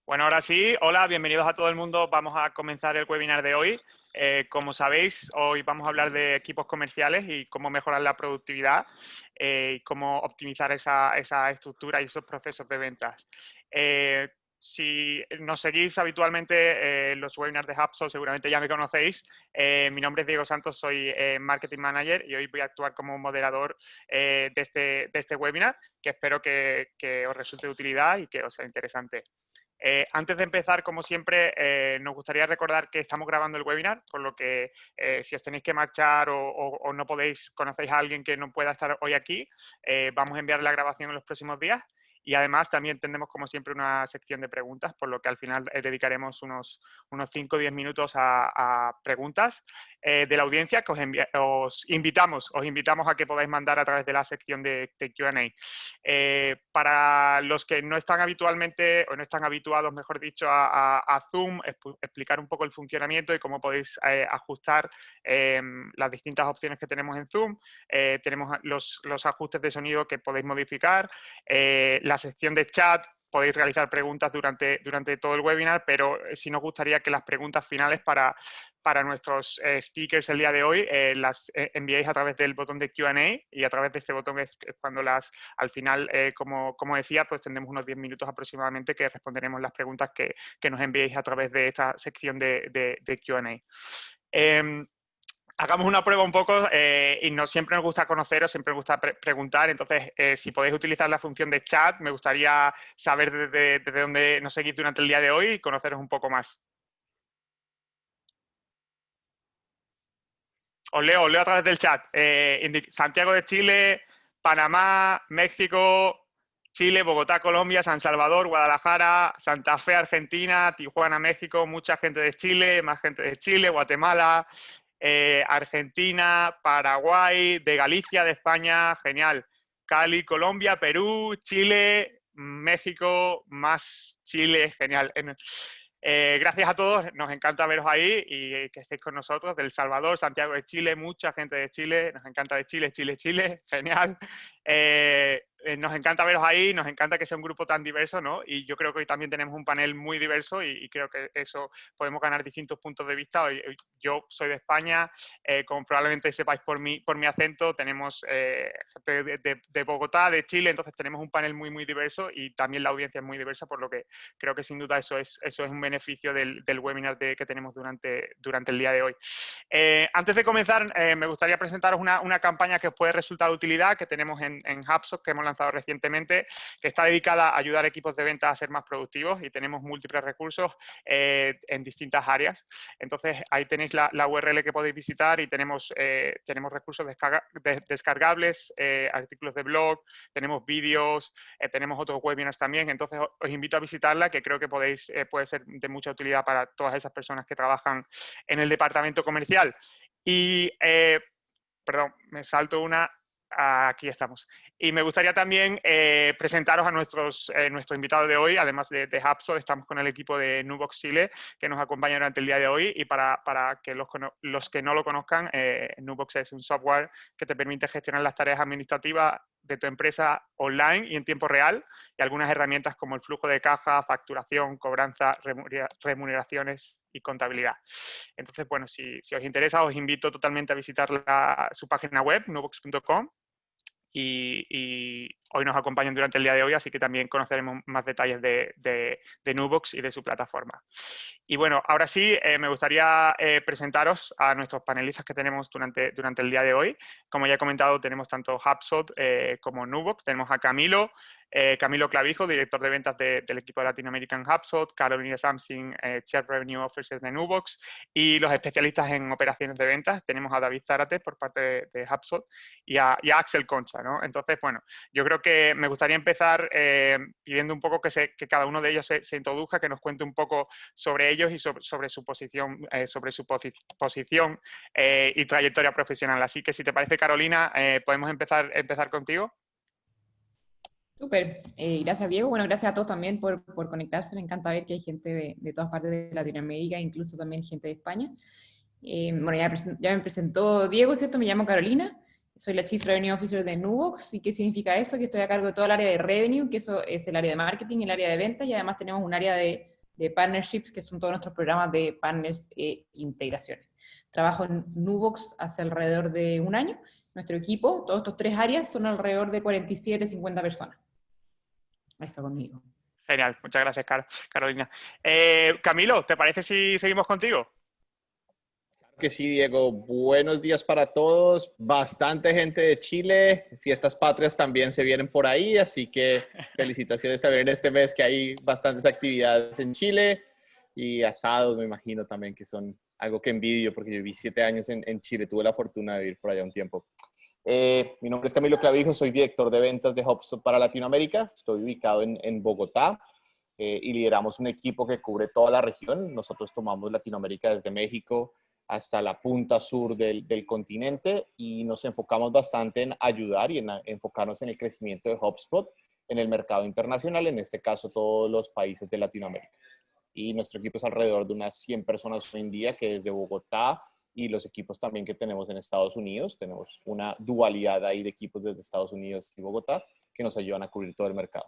Bueno, ahora sí, hola, bienvenidos a todo el mundo. Vamos a comenzar el webinar de hoy. Como sabéis, hoy vamos a hablar de equipos comerciales y cómo mejorar la productividad y cómo optimizar esa estructura y esos procesos de ventas. Si nos seguís habitualmente en los webinars de HubSpot, seguramente ya me conocéis. Mi nombre es Diego Santos, soy Marketing Manager y hoy voy a actuar como moderador de este webinar, que espero que os resulte de utilidad y que os sea interesante. Antes de empezar, como siempre, nos gustaría recordar que estamos grabando el webinar, por lo que si os tenéis que marchar o no podéis, conocéis a alguien que no pueda estar hoy aquí, vamos a enviar la grabación en los próximos días. Y además también tendremos, como siempre, una sección de preguntas, por lo que al final dedicaremos unos 5 o 10 minutos a preguntas de la audiencia que os invitamos a que podáis mandar a través de la sección de Q&A. Para los que no están habitualmente o no están habituados, mejor dicho, a Zoom, explicar un poco el funcionamiento y cómo podéis ajustar las distintas opciones que tenemos en Zoom. Tenemos los ajustes de sonido que podéis modificar, la sección de chat. Podéis realizar preguntas durante todo el webinar, pero sí nos gustaría que las preguntas finales para nuestros speakers el día de hoy las enviéis a través del botón de Q&A y a través de este botón es cuando al final, como decía, pues tendremos unos 10 minutos aproximadamente que responderemos las preguntas que nos enviéis a través de esta sección de Q&A. Hagamos una prueba un poco y siempre nos gusta conoceros, siempre nos gusta preguntar. Entonces, si podéis utilizar la función de chat, me gustaría saber desde dónde nos seguís durante el día de hoy y conoceros un poco más. Os leo a través del chat. Santiago de Chile, Panamá, México, Chile, Bogotá, Colombia, San Salvador, Guadalajara, Santa Fe, Argentina, Tijuana, México, mucha gente de Chile, más gente de Chile, Guatemala, Argentina, Paraguay, de Galicia, de España, genial. Cali, Colombia, Perú, Chile, México, más Chile, genial. Gracias a todos, nos encanta veros ahí y que estéis con nosotros, del Salvador, Santiago de Chile, mucha gente de Chile, nos encanta de Chile, Chile, genial. Nos encanta veros ahí, nos encanta que sea un grupo tan diverso, ¿no? Y yo creo que hoy también tenemos un panel muy diverso y creo que eso podemos ganar distintos puntos de vista. Hoy, yo soy de España, como probablemente sepáis por mi acento, tenemos gente de Bogotá, de Chile, entonces tenemos un panel muy diverso y también la audiencia es muy diversa, por lo que creo que sin duda eso es un beneficio del webinar que tenemos durante el día de hoy. Antes de comenzar, me gustaría presentaros una campaña que os puede resultar de utilidad, que tenemos en HubSpot, que hemos lanzado recientemente, que está dedicada a ayudar a equipos de ventas a ser más productivos y tenemos múltiples recursos en distintas áreas. Entonces, ahí tenéis la URL que podéis visitar y tenemos recursos descargables, artículos de blog, tenemos vídeos, tenemos otros webinars también. Entonces, os invito a visitarla, que creo que puede ser de mucha utilidad para todas esas personas que trabajan en el departamento comercial. Y, perdón, me salto una. Aquí estamos. Y me gustaría también presentaros a nuestro invitado de hoy, además de HubSpot, estamos con el equipo de Nubox Chile, que nos acompaña durante el día de hoy. Y para que los que no lo conozcan, Nubox es un software que te permite gestionar las tareas administrativas de tu empresa online y en tiempo real, y algunas herramientas como el flujo de caja, facturación, cobranza, remuneraciones y contabilidad. Entonces, bueno, si os interesa, os invito totalmente a visitar su página web, nubox.com, y hoy nos acompañan durante el día de hoy, así que también conoceremos más detalles de Nubox y de su plataforma. Y bueno, ahora sí, me gustaría presentaros a nuestros panelistas que tenemos durante el día de hoy. Como ya he comentado, tenemos tanto HubSpot como Nubox. Tenemos a Camilo Clavijo, director de ventas del equipo de Latin American HubSpot, Carolina Samsing, Chief Revenue Officer de Nubox, y los especialistas en operaciones de ventas. Tenemos a David Zárate por parte de HubSpot y a Axel Concha, ¿no? Entonces, bueno, yo creo que me gustaría empezar pidiendo un poco que cada uno de ellos se introduzca, que nos cuente un poco sobre ellos y sobre su posición, y trayectoria profesional. Así que si te parece, Carolina, podemos empezar contigo. Súper, gracias Diego. Bueno, gracias a todos también por conectarse. Me encanta ver que hay gente de todas partes de Latinoamérica, incluso también gente de España. Bueno, ya me presentó Diego, ¿cierto? Me llamo Carolina, soy la Chief Revenue Officer de Nubox. ¿Y qué significa eso? Que estoy a cargo de todo el área de Revenue, que eso es el área de marketing, el área de ventas, y además tenemos un área de de partnerships, que son todos nuestros programas de partners e integraciones. Trabajo en Nubox hace alrededor de un año. Nuestro equipo, todos estos 3 áreas, son alrededor de 47, 50 personas. Eso conmigo. Genial, muchas gracias, Carolina. Camilo, ¿te parece si seguimos contigo? Que sí, Diego. Buenos días para todos. Bastante gente de Chile. Fiestas patrias también se vienen por ahí, así que felicitaciones también en este mes que hay bastantes actividades en Chile y asados, me imagino también que son algo que envidio porque yo viví 7 años en Chile. Tuve la fortuna de vivir por allá un tiempo. Mi nombre es Camilo Clavijo, soy director de ventas de HubSpot para Latinoamérica. Estoy ubicado en Bogotá. Y lideramos un equipo que cubre toda la región. Nosotros tomamos Latinoamérica desde México hasta la punta sur del continente y nos enfocamos bastante en ayudar y en enfocarnos en el crecimiento de HubSpot en el mercado internacional, en este caso todos los países de Latinoamérica. Y nuestro equipo es alrededor de unas 100 personas hoy en día, que desde Bogotá y los equipos también que tenemos en Estados Unidos, tenemos una dualidad ahí de equipos desde Estados Unidos y Bogotá que nos ayudan a cubrir todo el mercado.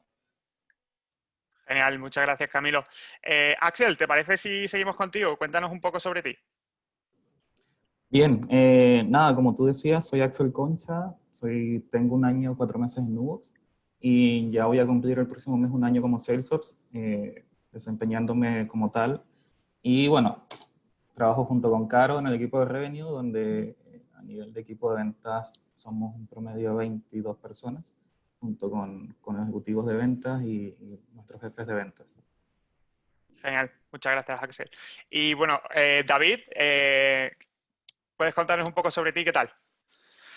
Genial, muchas gracias, Camilo. Axel, ¿te parece si seguimos contigo? Cuéntanos un poco sobre ti. Bien, nada, como tú decías, soy Axel Concha, tengo 1 año, 4 meses en Nubox y ya voy a cumplir el próximo mes 1 año como SalesOps, desempeñándome como tal. Y bueno, trabajo junto con Caro en el equipo de Revenue, donde a nivel de equipo de ventas somos un promedio de 22 personas, junto con ejecutivos de ventas y nuestros jefes de ventas. Genial, muchas gracias, Axel. Y bueno, David, ¿puedes contarnos un poco sobre ti? ¿Qué tal?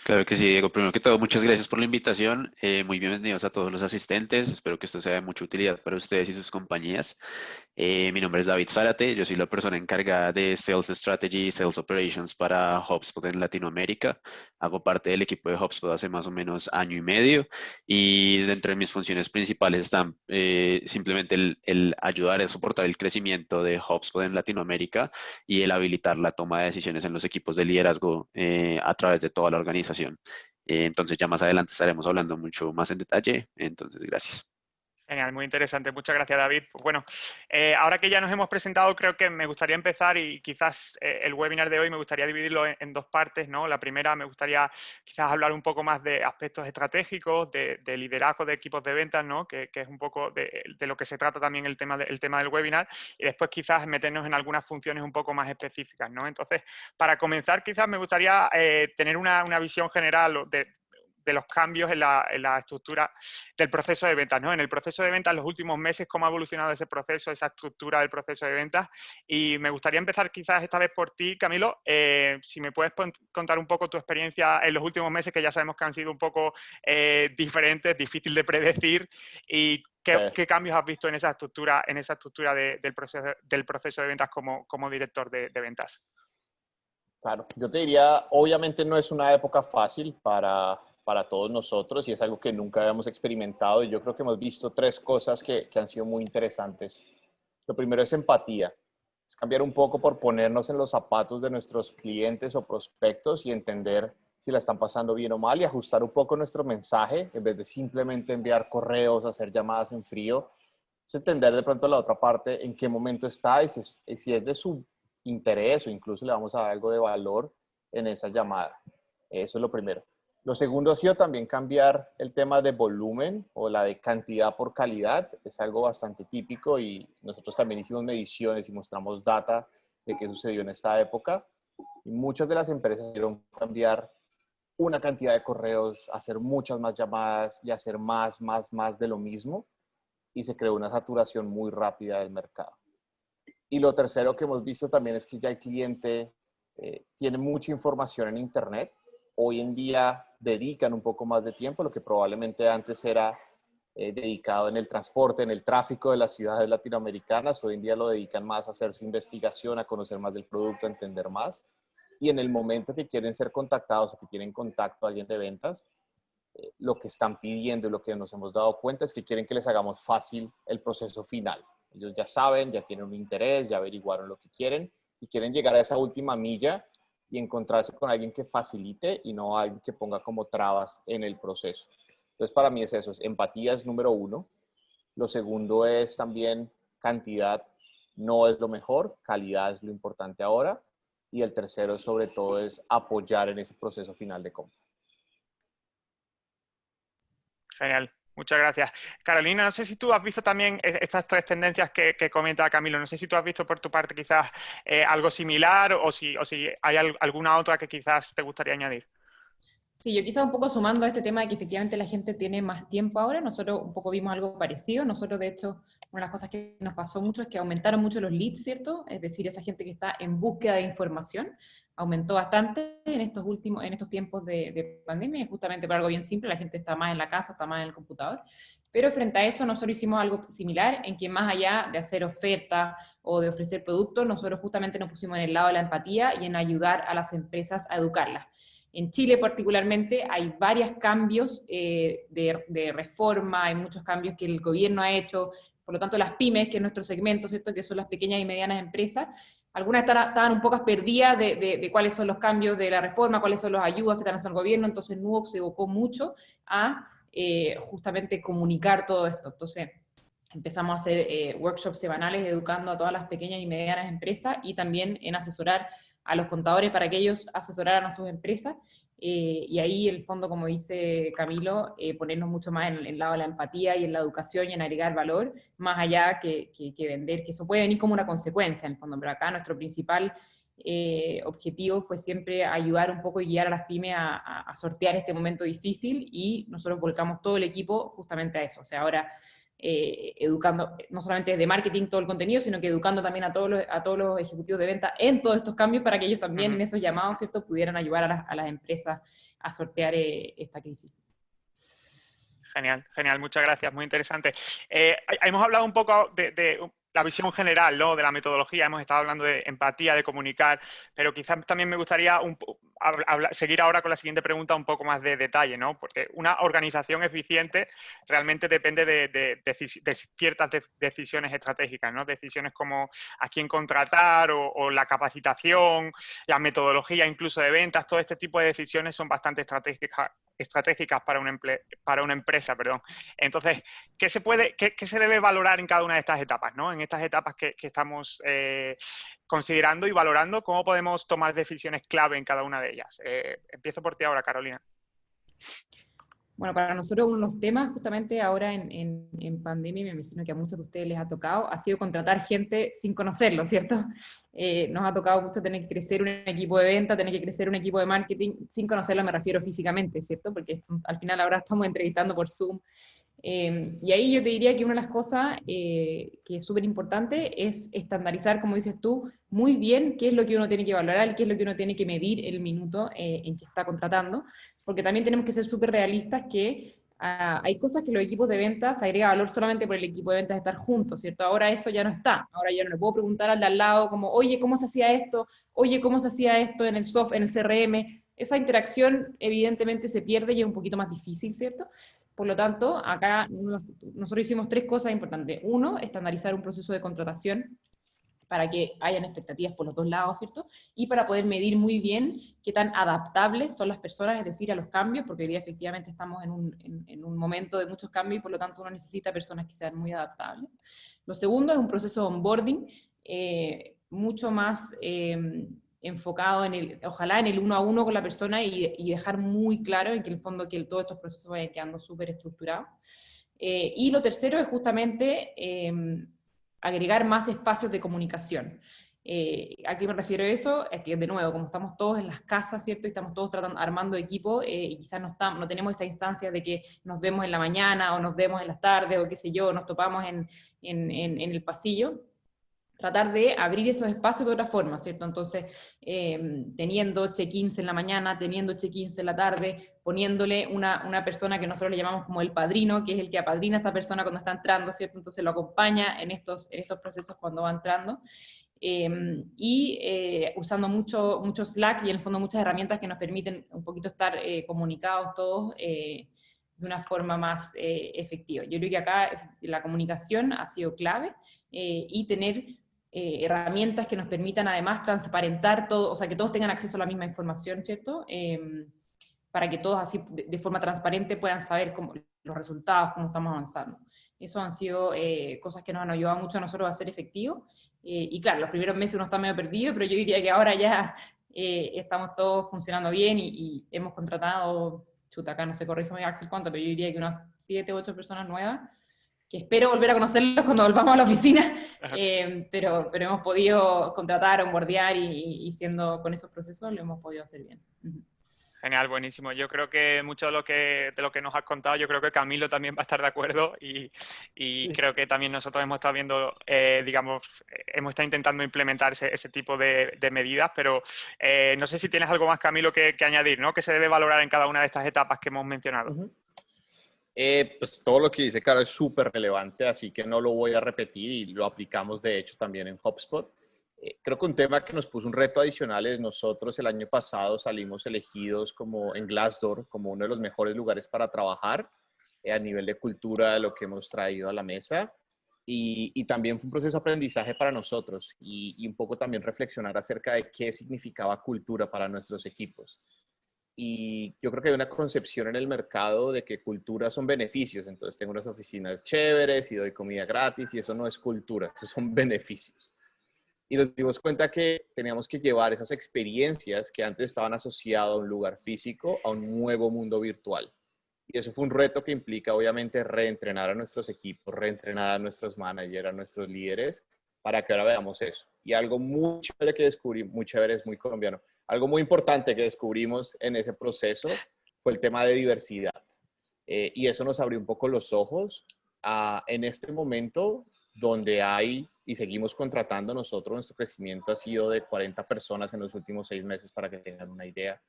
Claro que sí, Diego. Primero que todo, muchas gracias por la invitación. Muy bienvenidos a todos los asistentes. Espero que esto sea de mucha utilidad para ustedes y sus compañías. Mi nombre es David Zárate. Yo soy la persona encargada de Sales Strategy y Sales Operations para HubSpot en Latinoamérica. Hago parte del equipo de HubSpot hace más o menos 1 año y medio y dentro de mis funciones principales están simplemente el ayudar a soportar el crecimiento de HubSpot en Latinoamérica y el habilitar la toma de decisiones en los equipos de liderazgo a través de toda la organización. Entonces ya más adelante estaremos hablando mucho más en detalle. Entonces, gracias. Genial, muy interesante. Muchas gracias, David. Pues bueno, ahora que ya nos hemos presentado, creo que me gustaría empezar y quizás el webinar de hoy me gustaría dividirlo en 2 partes, ¿no? La primera me gustaría quizás hablar un poco más de aspectos estratégicos, de liderazgo de equipos de ventas, ¿no? Que es un poco de lo que se trata también el tema del webinar y después quizás meternos en algunas funciones un poco más específicas, ¿no? Entonces, para comenzar, quizás me gustaría tener una visión general de los cambios en la estructura del proceso de ventas, ¿no? En el proceso de ventas, en los últimos meses, cómo ha evolucionado ese proceso, esa estructura del proceso de ventas. Y me gustaría empezar quizás esta vez por ti, Camilo. Si me puedes contar un poco tu experiencia en los últimos meses, que ya sabemos que han sido un poco diferentes, difícil de predecir, y qué cambios has visto en esa estructura del proceso de ventas como director de ventas. Claro, yo te diría, obviamente no es una época fácil para todos nosotros y es algo que nunca habíamos experimentado y yo creo que hemos visto 3 cosas que han sido muy interesantes. Lo primero es empatía, es cambiar un poco por ponernos en los zapatos de nuestros clientes o prospectos y entender si la están pasando bien o mal y ajustar un poco nuestro mensaje en vez de simplemente enviar correos, hacer llamadas en frío. Es entender de pronto la otra parte en qué momento está y si es de su interés o incluso le vamos a dar algo de valor en esa llamada. Eso es lo primero. Lo segundo ha sido también cambiar el tema de volumen o la de cantidad por calidad. Es algo bastante típico y nosotros también hicimos mediciones y mostramos data de qué sucedió en esta época. Y muchas de las empresas quisieron cambiar una cantidad de correos, hacer muchas más llamadas y hacer más de lo mismo. Y se creó una saturación muy rápida del mercado. Y lo tercero que hemos visto también es que ya el cliente tiene mucha información en Internet. Hoy en día dedican un poco más de tiempo, lo que probablemente antes era dedicado en el transporte, en el tráfico de las ciudades latinoamericanas. Hoy en día lo dedican más a hacer su investigación, a conocer más del producto, a entender más. Y en el momento que quieren ser contactados o que tienen contacto a alguien de ventas, lo que están pidiendo y lo que nos hemos dado cuenta es que quieren que les hagamos fácil el proceso final. Ellos ya saben, ya tienen un interés, ya averiguaron lo que quieren y quieren llegar a esa última milla y encontrarse con alguien que facilite y no alguien que ponga como trabas en el proceso. Entonces, para mí es eso, empatía es número 1. Lo segundo es también cantidad. no es lo mejor, calidad es lo importante ahora. Y el tercero, sobre todo, es apoyar en ese proceso final de compra. Genial, muchas gracias. Carolina, no sé si tú has visto también estas tres tendencias que comenta Camilo. No sé si tú has visto por tu parte quizás algo similar o si hay alguna otra que quizás te gustaría añadir. Sí, yo quizá un poco sumando a este tema de que efectivamente la gente tiene más tiempo ahora, nosotros un poco vimos algo parecido. Nosotros, de hecho, una de las cosas que nos pasó mucho es que aumentaron mucho los leads, ¿cierto? Es decir, esa gente que está en búsqueda de información aumentó bastante en estos tiempos de pandemia, y justamente por algo bien simple, la gente está más en la casa, está más en el computador. Pero frente a eso, nosotros hicimos algo similar, en que más allá de hacer oferta o de ofrecer productos, nosotros justamente nos pusimos en el lado de la empatía y en ayudar a las empresas a educarlas. En Chile particularmente hay varios cambios de reforma, hay muchos cambios que el gobierno ha hecho, por lo tanto las pymes, que es nuestro segmento, ¿cierto?, que son las pequeñas y medianas empresas, algunas estaban un poco perdidas de cuáles son los cambios de la reforma, cuáles son las ayudas que están haciendo el gobierno, entonces Nuvox se evocó mucho a justamente comunicar todo esto. Entonces empezamos a hacer workshops semanales educando a todas las pequeñas y medianas empresas y también en asesorar a los contadores para que ellos asesoraran a sus empresas, y ahí el fondo, como dice Camilo, ponernos mucho más en el lado de la empatía y en la educación y en agregar valor, más allá que vender, que eso puede venir como una consecuencia en el fondo, pero acá nuestro principal objetivo fue siempre ayudar un poco y guiar a las pymes a sortear este momento difícil, y nosotros volcamos todo el equipo justamente a eso. O sea, ahora educando, no solamente desde marketing todo el contenido, sino que educando también a todos los ejecutivos de venta en todos estos cambios para que ellos también en esos llamados, ¿cierto?, pudieran ayudar a las empresas a sortear esta crisis. Genial, genial, muchas gracias, muy interesante. Hemos hablado un poco de la visión general, ¿no?, de la metodología, hemos estado hablando de empatía, de comunicar, pero quizás también me gustaría seguir ahora con la siguiente pregunta un poco más de detalle, ¿no? Porque una organización eficiente realmente depende de ciertas decisiones estratégicas, ¿no? Decisiones como a quién contratar o la capacitación, la metodología incluso de ventas, todo este tipo de decisiones son bastante estratégicas para una empresa, perdón. Entonces, ¿qué se debe valorar en cada una de estas etapas, ¿no? En estas etapas que estamos considerando y valorando, ¿cómo podemos tomar decisiones clave en cada una de ellas? Empiezo por ti ahora, Carolina. Bueno, para nosotros uno de los temas justamente ahora en pandemia, me imagino que a muchos de ustedes les ha tocado, ha sido contratar gente sin conocerlo, ¿cierto? Nos ha tocado mucho tener que crecer un equipo de venta, tener que crecer un equipo de marketing, sin conocerlo me refiero físicamente, ¿cierto? Porque al final ahora estamos entrevistando por Zoom. Y ahí yo te diría que una de las cosas que es súper importante es estandarizar, como dices tú, muy bien qué es lo que uno tiene que valorar, qué es lo que uno tiene que medir el minuto en que está contratando, porque también tenemos que ser súper realistas que hay cosas que los equipos de ventas agregan valor solamente por el equipo de ventas de estar juntos, ¿cierto? Ahora eso ya no está, ahora yo no le puedo preguntar al de al lado como, oye, ¿cómo se hacía esto? Oye, ¿cómo se hacía esto en el software, en el CRM? Esa interacción evidentemente se pierde y es un poquito más difícil, ¿cierto? Por lo tanto, acá nosotros hicimos tres cosas importantes. Uno, estandarizar un proceso de contratación para que hayan expectativas por los dos lados, ¿cierto? Y para poder medir muy bien qué tan adaptables son las personas, es decir, a los cambios, porque hoy día efectivamente estamos en un momento de muchos cambios y por lo tanto uno necesita personas que sean muy adaptables. Lo segundo es un proceso de onboarding mucho más enfocado ojalá en el uno a uno con la persona y dejar muy claro en que en el fondo que todos estos procesos vayan quedando súper estructurados. Y lo tercero es justamente agregar más espacios de comunicación. ¿A qué me refiero a eso? Es que, de nuevo, como estamos todos en las casas, ¿cierto? Y estamos todos armando equipo, y quizás no tenemos esa instancia de que nos vemos en la mañana, o nos vemos en las tardes, o qué sé yo, nos topamos en el pasillo. Tratar de abrir esos espacios de otra forma, ¿cierto? Entonces, teniendo check-ins en la mañana, teniendo check-ins en la tarde, poniéndole una persona que nosotros le llamamos como el padrino, que es el que apadrina a esta persona cuando está entrando, ¿cierto? Entonces lo acompaña en esos procesos cuando va entrando. Usando mucho Slack y en el fondo muchas herramientas que nos permiten un poquito estar comunicados todos de una forma más efectiva. Yo creo que acá la comunicación ha sido clave, y tener herramientas que nos permitan además transparentar todo, o sea, que todos tengan acceso a la misma información, ¿cierto? Para que todos así de forma transparente puedan saber los resultados, cómo estamos avanzando. Eso han sido cosas que nos han ayudado mucho a nosotros a ser efectivos. Y claro, los primeros meses uno está medio perdido, pero yo diría que ahora ya estamos todos funcionando bien y hemos contratado, chuta, acá no sé, corrígeme Axel cuánto, pero yo diría que unas 7 u 8 personas nuevas, que espero volver a conocerlos cuando volvamos a la oficina, pero hemos podido contratar, onboardear y siendo con esos procesos lo hemos podido hacer bien. Genial, buenísimo. Yo creo que mucho de lo que nos has contado, yo creo que Camilo también va a estar de acuerdo y Sí. creo que también nosotros hemos estado viendo, digamos, hemos estado intentando implementar ese tipo de medidas, pero no sé si tienes algo más, Camilo, que añadir, ¿no? Que se debe valorar en cada una de estas etapas que hemos mencionado. Ujú. Pues todo lo que dice Caro es súper relevante, así que no lo voy a repetir y lo aplicamos de hecho también en HubSpot. Creo que un tema que nos puso un reto adicional es nosotros el año pasado salimos elegidos como en Glassdoor como uno de los mejores lugares para trabajar a nivel de cultura de lo que hemos traído a la mesa y también fue un proceso de aprendizaje para nosotros y un poco también reflexionar acerca de qué significaba cultura para nuestros equipos. Y yo creo que hay una concepción en el mercado de que cultura son beneficios. Entonces tengo unas oficinas chéveres y doy comida gratis y eso no es cultura, eso son beneficios. Y nos dimos cuenta que teníamos que llevar esas experiencias que antes estaban asociadas a un lugar físico a un nuevo mundo virtual. Y eso fue un reto que implica obviamente reentrenar a nuestros equipos, reentrenar a nuestros managers, a nuestros líderes, para que ahora veamos eso. Y algo muy chévere que descubrí, muy chévere, es muy colombiano, algo muy importante que descubrimos en ese proceso fue el tema de diversidad. Y eso nos abrió un poco los ojos en este momento donde hay, y seguimos contratando nosotros, nuestro crecimiento ha sido de 40 personas en los últimos 6 meses, para que tengan una idea.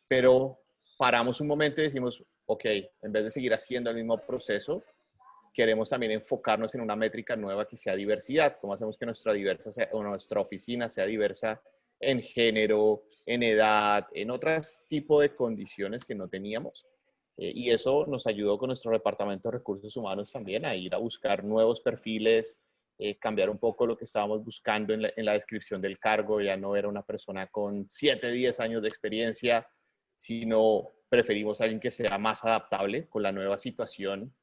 Pero paramos un momento y decimos, ok, en vez de seguir haciendo el mismo proceso, queremos también enfocarnos en una métrica nueva que sea diversidad. ¿Cómo hacemos que nuestra oficina sea diversa en género, en edad, en otros tipos de condiciones que no teníamos? Y eso nos ayudó con nuestro departamento de recursos humanos también a ir a buscar nuevos perfiles, cambiar un poco lo que estábamos buscando en la descripción del cargo. Ya no era una persona con 7, 10 años de experiencia, sino preferimos a alguien que sea más adaptable con la nueva situación.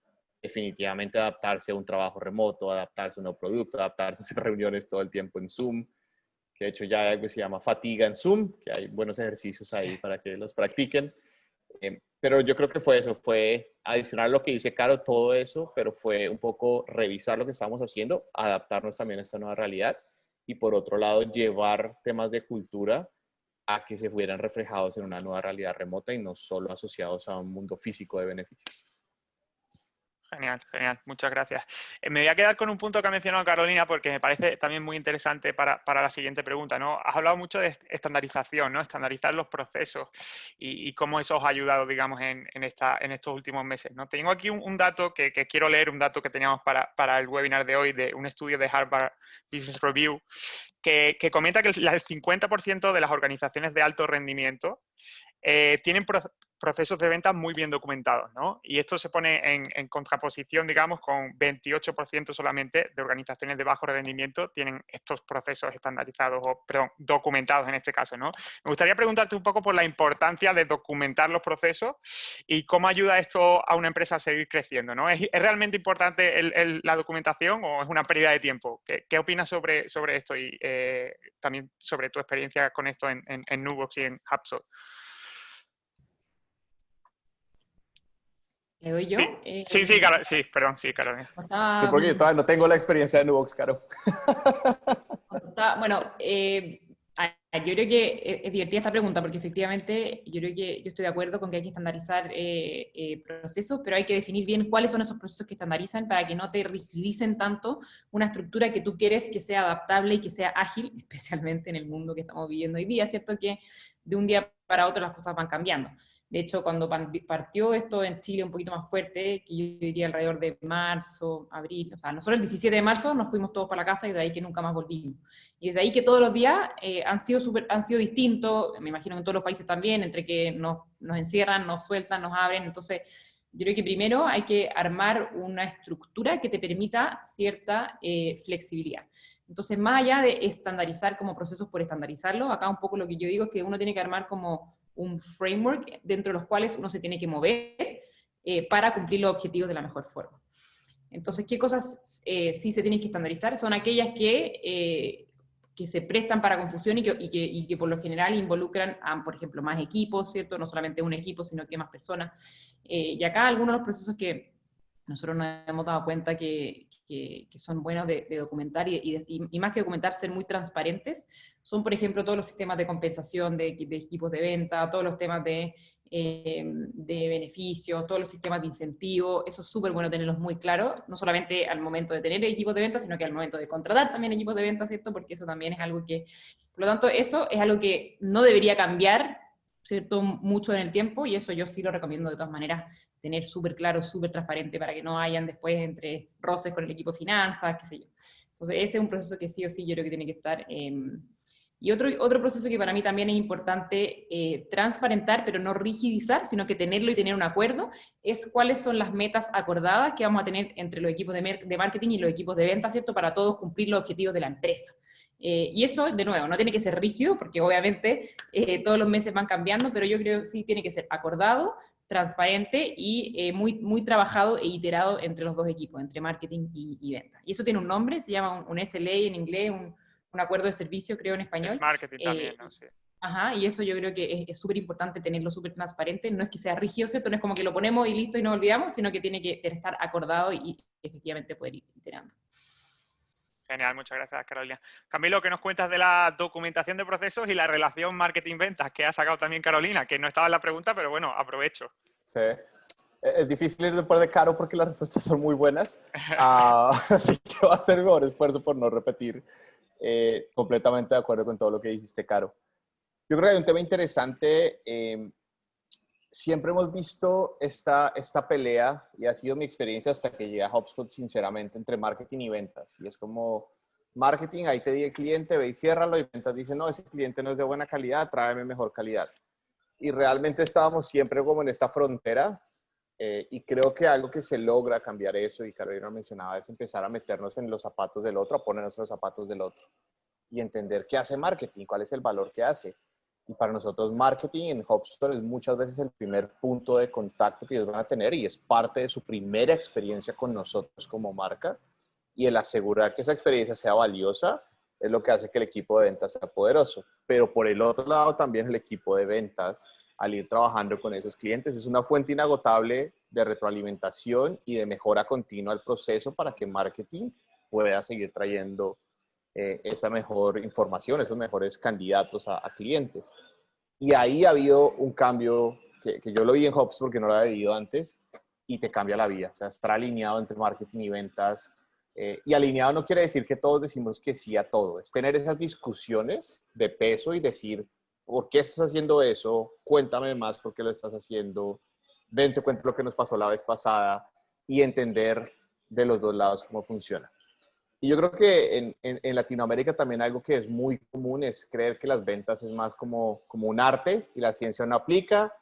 Definitivamente adaptarse a un trabajo remoto, adaptarse a un nuevo producto, adaptarse a hacer reuniones todo el tiempo en Zoom, que de hecho ya hay algo que se llama fatiga en Zoom, que hay buenos ejercicios ahí para que los practiquen. Pero yo creo que fue eso, fue adicionar lo que dice Caro, todo eso, pero fue un poco revisar lo que estábamos haciendo, adaptarnos también a esta nueva realidad y por otro lado llevar temas de cultura a que se fueran reflejados en una nueva realidad remota y no solo asociados a un mundo físico de beneficios. Genial, genial, muchas gracias. Me voy a quedar con un punto que ha mencionado Carolina porque me parece también muy interesante para la siguiente pregunta, ¿no? Has hablado mucho de estandarización, ¿no? Estandarizar los procesos y cómo eso os ha ayudado, digamos, en estos últimos meses, ¿no? Tengo aquí un dato que quiero leer, un dato que teníamos para el webinar de hoy, de un estudio de Harvard Business Review, que comenta que el 50% de las organizaciones de alto rendimiento tienen procesos de ventas muy bien documentados, ¿no? Y esto se pone en contraposición, digamos, con 28% solamente de organizaciones de bajo rendimiento tienen estos procesos estandarizados, o, perdón, documentados en este caso, ¿no? Me gustaría preguntarte un poco por la importancia de documentar los procesos y cómo ayuda esto a una empresa a seguir creciendo, ¿no? ¿Es realmente importante la documentación o es una pérdida de tiempo? ¿Qué opinas sobre esto y también sobre tu experiencia con esto en Nubox y en HubSpot? ¿Le doy yo? Sí, perdón, Carolina. Sí, porque yo todavía no tengo la experiencia de Nubox, Caro. Bueno, yo creo que es divertida esta pregunta porque efectivamente yo creo que yo estoy de acuerdo con que hay que estandarizar procesos, pero hay que definir bien cuáles son esos procesos que estandarizan para que no te rigidicen tanto una estructura que tú quieres que sea adaptable y que sea ágil, especialmente en el mundo que estamos viviendo hoy día, ¿cierto? Que de un día para otro las cosas van cambiando. De hecho, cuando partió esto en Chile un poquito más fuerte, que yo diría alrededor de marzo, abril, o sea, nosotros el 17 de marzo nos fuimos todos para la casa y de ahí que nunca más volvimos. Y desde ahí que todos los días han sido distintos, me imagino que en todos los países también, entre que nos encierran, nos sueltan, nos abren. Entonces, yo creo que primero hay que armar una estructura que te permita cierta flexibilidad. Entonces, más allá de estandarizar como procesos por estandarizarlo, acá un poco lo que yo digo es que uno tiene que armar como un framework dentro de los cuales uno se tiene que mover para cumplir los objetivos de la mejor forma. Entonces, ¿qué cosas sí se tienen que estandarizar? Son aquellas que se prestan para confusión y que por lo general involucran a, por ejemplo, más equipos, ¿cierto? No solamente un equipo, sino que más personas. Y acá algunos de los procesos que nosotros nos hemos dado cuenta que son buenos de documentar y más que documentar, ser muy transparentes, son, por ejemplo, todos los sistemas de compensación de equipos de venta, todos los temas de beneficios, todos los sistemas de incentivos. Eso es súper bueno tenerlos muy claros, no solamente al momento de tener equipos de venta, sino que al momento de contratar también equipos de venta, ¿cierto? Porque eso también es algo que, por lo tanto, eso es algo que no debería cambiar, ¿cierto? Mucho en el tiempo, y eso yo sí lo recomiendo de todas maneras, tener súper claro, súper transparente, para que no hayan después entre roces con el equipo de finanzas, qué sé yo. Entonces ese es un proceso que sí o sí yo creo que tiene que estar. Y otro proceso que para mí también es importante transparentar, pero no rigidizar, sino que tenerlo y tener un acuerdo, es cuáles son las metas acordadas que vamos a tener entre los equipos de marketing y los equipos de venta, ¿cierto? Para todos cumplir los objetivos de la empresa. Y eso, de nuevo, no tiene que ser rígido, porque obviamente todos los meses van cambiando, pero yo creo que sí tiene que ser acordado, transparente y muy, muy trabajado e iterado entre los dos equipos, entre marketing y venta. Y eso tiene un nombre, se llama un SLA en inglés, un acuerdo de servicio, creo, en español. Es marketing también, ¿no? Sí. Ajá, y eso yo creo que es súper importante tenerlo súper transparente, no es que sea rígido, ¿cierto? No es como que lo ponemos y listo y nos olvidamos, sino que tiene que estar acordado y efectivamente poder ir iterando. Genial, muchas gracias, Carolina. Camilo, ¿qué nos cuentas de la documentación de procesos y la relación marketing-ventas que ha sacado también Carolina? Que no estaba en la pregunta, pero bueno, aprovecho. Sí. Es difícil ir después de Caro porque las respuestas son muy buenas. Así que voy a hacer el mejor esfuerzo por no repetir. Completamente de acuerdo con todo lo que dijiste, Caro. Yo creo que hay un tema interesante. Siempre hemos visto esta pelea, y ha sido mi experiencia hasta que llegué a HubSpot, sinceramente, entre marketing y ventas. Y es como, marketing, ahí te di el cliente, ve y ciérralo, y ventas dice, no, ese cliente no es de buena calidad, tráeme mejor calidad. Y realmente estábamos siempre como en esta frontera, y creo que algo que se logra cambiar eso, y Carolina mencionaba, es empezar a meternos en los zapatos del otro, a ponernos en los zapatos del otro, y entender qué hace marketing, cuál es el valor que hace. Y para nosotros marketing en HubSpot es muchas veces el primer punto de contacto que ellos van a tener y es parte de su primera experiencia con nosotros como marca. Y el asegurar que esa experiencia sea valiosa es lo que hace que el equipo de ventas sea poderoso. Pero por el otro lado también el equipo de ventas, al ir trabajando con esos clientes, es una fuente inagotable de retroalimentación y de mejora continua al proceso para que marketing pueda seguir trayendo esa mejor información, esos mejores candidatos a clientes. Y ahí ha habido un cambio que yo lo vi en HubSpot porque no lo había vivido antes y te cambia la vida. O sea, estar alineado entre marketing y ventas. Y alineado no quiere decir que todos decimos que sí a todo. Es tener esas discusiones de peso y decir, ¿por qué estás haciendo eso? Cuéntame más por qué lo estás haciendo. Ven, te cuento lo que nos pasó la vez pasada y entender de los dos lados cómo funciona. Y yo creo que en Latinoamérica también algo que es muy común es creer que las ventas es más como un arte y la ciencia no aplica.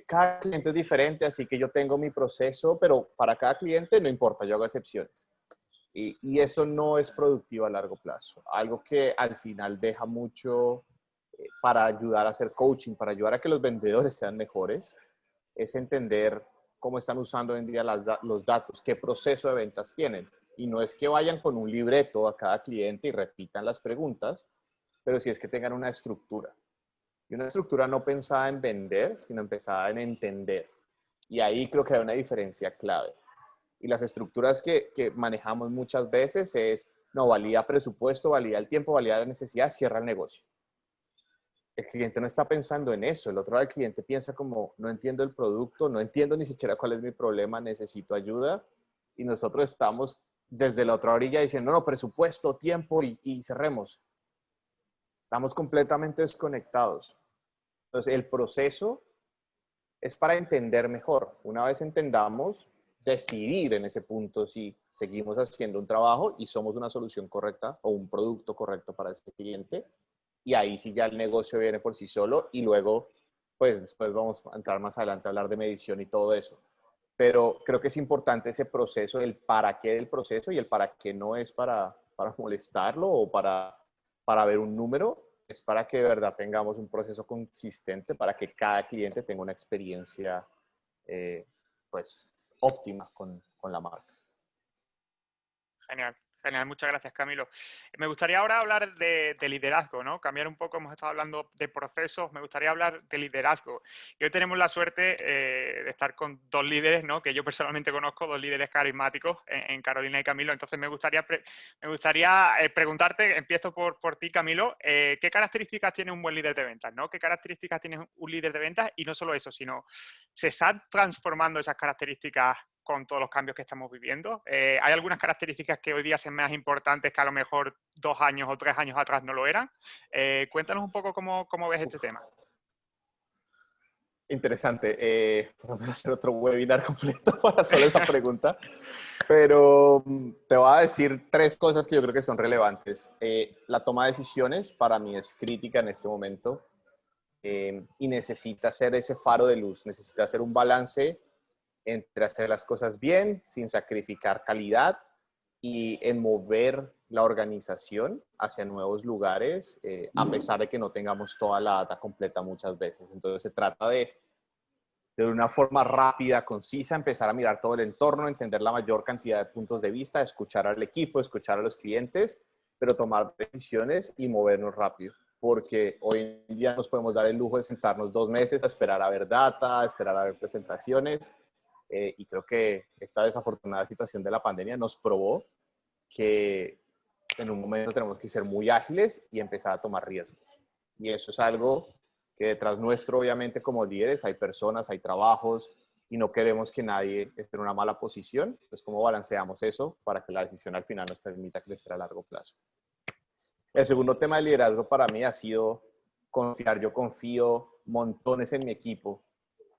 Cada cliente es diferente, así que yo tengo mi proceso, pero para cada cliente no importa, yo hago excepciones. Y eso no es productivo a largo plazo. Algo que al final deja mucho para ayudar a hacer coaching, para ayudar a que los vendedores sean mejores, es entender cómo están usando hoy en día los datos, qué proceso de ventas tienen. Y no es que vayan con un libreto a cada cliente y repitan las preguntas, pero sí es que tengan una estructura. Y una estructura no pensada en vender, sino pensada en entender. Y ahí creo que hay una diferencia clave. Y las estructuras que manejamos muchas veces es, no, valida presupuesto, valida el tiempo, valida la necesidad, cierra el negocio. El cliente no está pensando en eso. El otro lado del cliente piensa como, no entiendo el producto, no entiendo ni siquiera cuál es mi problema, necesito ayuda. Y nosotros estamos desde la otra orilla diciendo, no, presupuesto, tiempo y cerremos. Estamos completamente desconectados. Entonces, el proceso es para entender mejor. Una vez entendamos, decidir en ese punto si seguimos haciendo un trabajo y somos una solución correcta o un producto correcto para este cliente. Y ahí sí ya el negocio viene por sí solo y luego, pues después vamos a entrar más adelante a hablar de medición y todo eso. Pero creo que es importante ese proceso, el para qué del proceso, y el para qué no es para molestarlo o para ver un número, es para que de verdad tengamos un proceso consistente para que cada cliente tenga una experiencia pues óptima con la marca. Genial, genial, muchas gracias, Camilo. Me gustaría ahora hablar de liderazgo, ¿no? Cambiar un poco, hemos estado hablando de procesos, me gustaría hablar de liderazgo. Y hoy tenemos la suerte de estar con dos líderes, ¿no? Que yo personalmente conozco, dos líderes carismáticos en Carolina y Camilo. Entonces me gustaría preguntarte, empiezo por ti, Camilo, ¿qué características tiene un buen líder de ventas, ¿no? ¿Qué características tiene un líder de ventas? Y no solo eso, sino ¿se están transformando esas características con todos los cambios que estamos viviendo? ¿Hay algunas características que hoy día sean más importantes que a lo mejor 2 años o 3 años atrás no lo eran? Cuéntanos un poco cómo ves este tema. Interesante. Podemos hacer otro webinar completo para solo esa pregunta, pero te voy a decir 3 cosas que yo creo que son relevantes. La toma de decisiones para mí es crítica en este momento y necesita ser ese faro de luz, necesita hacer un balance entre hacer las cosas bien, sin sacrificar calidad y en mover la organización hacia nuevos lugares, a pesar de que no tengamos toda la data completa muchas veces. Entonces se trata de una forma rápida, concisa, empezar a mirar todo el entorno, entender la mayor cantidad de puntos de vista, escuchar al equipo, escuchar a los clientes, pero tomar decisiones y movernos rápido. Porque hoy en día nos podemos dar el lujo de sentarnos 2 meses a esperar a ver data, a esperar a ver presentaciones. Y creo que esta desafortunada situación de la pandemia nos probó que en un momento tenemos que ser muy ágiles y empezar a tomar riesgos. Y eso es algo que detrás nuestro, obviamente, como líderes, hay personas, hay trabajos, y no queremos que nadie esté en una mala posición. Pues, ¿cómo balanceamos eso para que la decisión al final nos permita crecer a largo plazo? El segundo tema de liderazgo para mí ha sido confiar. Yo confío montones en mi equipo.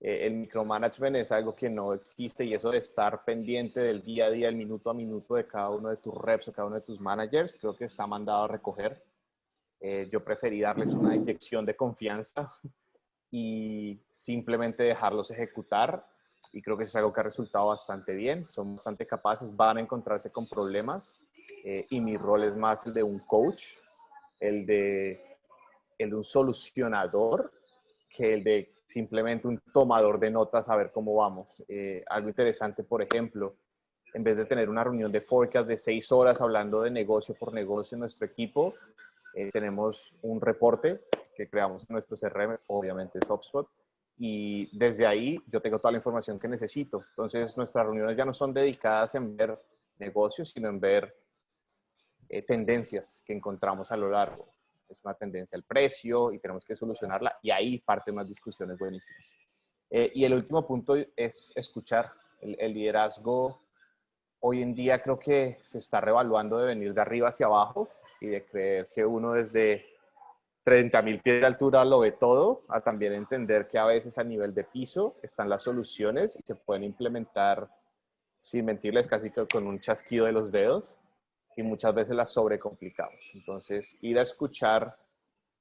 El micromanagement es algo que no existe y eso de estar pendiente del día a día, el minuto a minuto de cada uno de tus reps o cada uno de tus managers, creo que está mandado a recoger. Yo preferí darles una inyección de confianza y simplemente dejarlos ejecutar y creo que eso es algo que ha resultado bastante bien. Son bastante capaces, van a encontrarse con problemas y mi rol es más el de un coach, el de un solucionador que el de simplemente un tomador de notas a ver cómo vamos. Algo interesante, por ejemplo, en vez de tener una reunión de forecast de 6 horas hablando de negocio por negocio en nuestro equipo, tenemos un reporte que creamos en nuestro CRM, obviamente es HubSpot, y desde ahí yo tengo toda la información que necesito. Entonces nuestras reuniones ya no son dedicadas en ver negocios, sino en ver tendencias que encontramos a lo largo. Es una tendencia al precio y tenemos que solucionarla y ahí parten unas discusiones buenísimas. Y el último punto es escuchar. El liderazgo hoy en día creo que se está revaluando de venir de arriba hacia abajo y de creer que uno desde 30.000 pies de altura lo ve todo, a también entender que a veces a nivel de piso están las soluciones y se pueden implementar, sin mentirles, casi que con un chasquido de los dedos. Y muchas veces las sobrecomplicamos. Entonces, ir a escuchar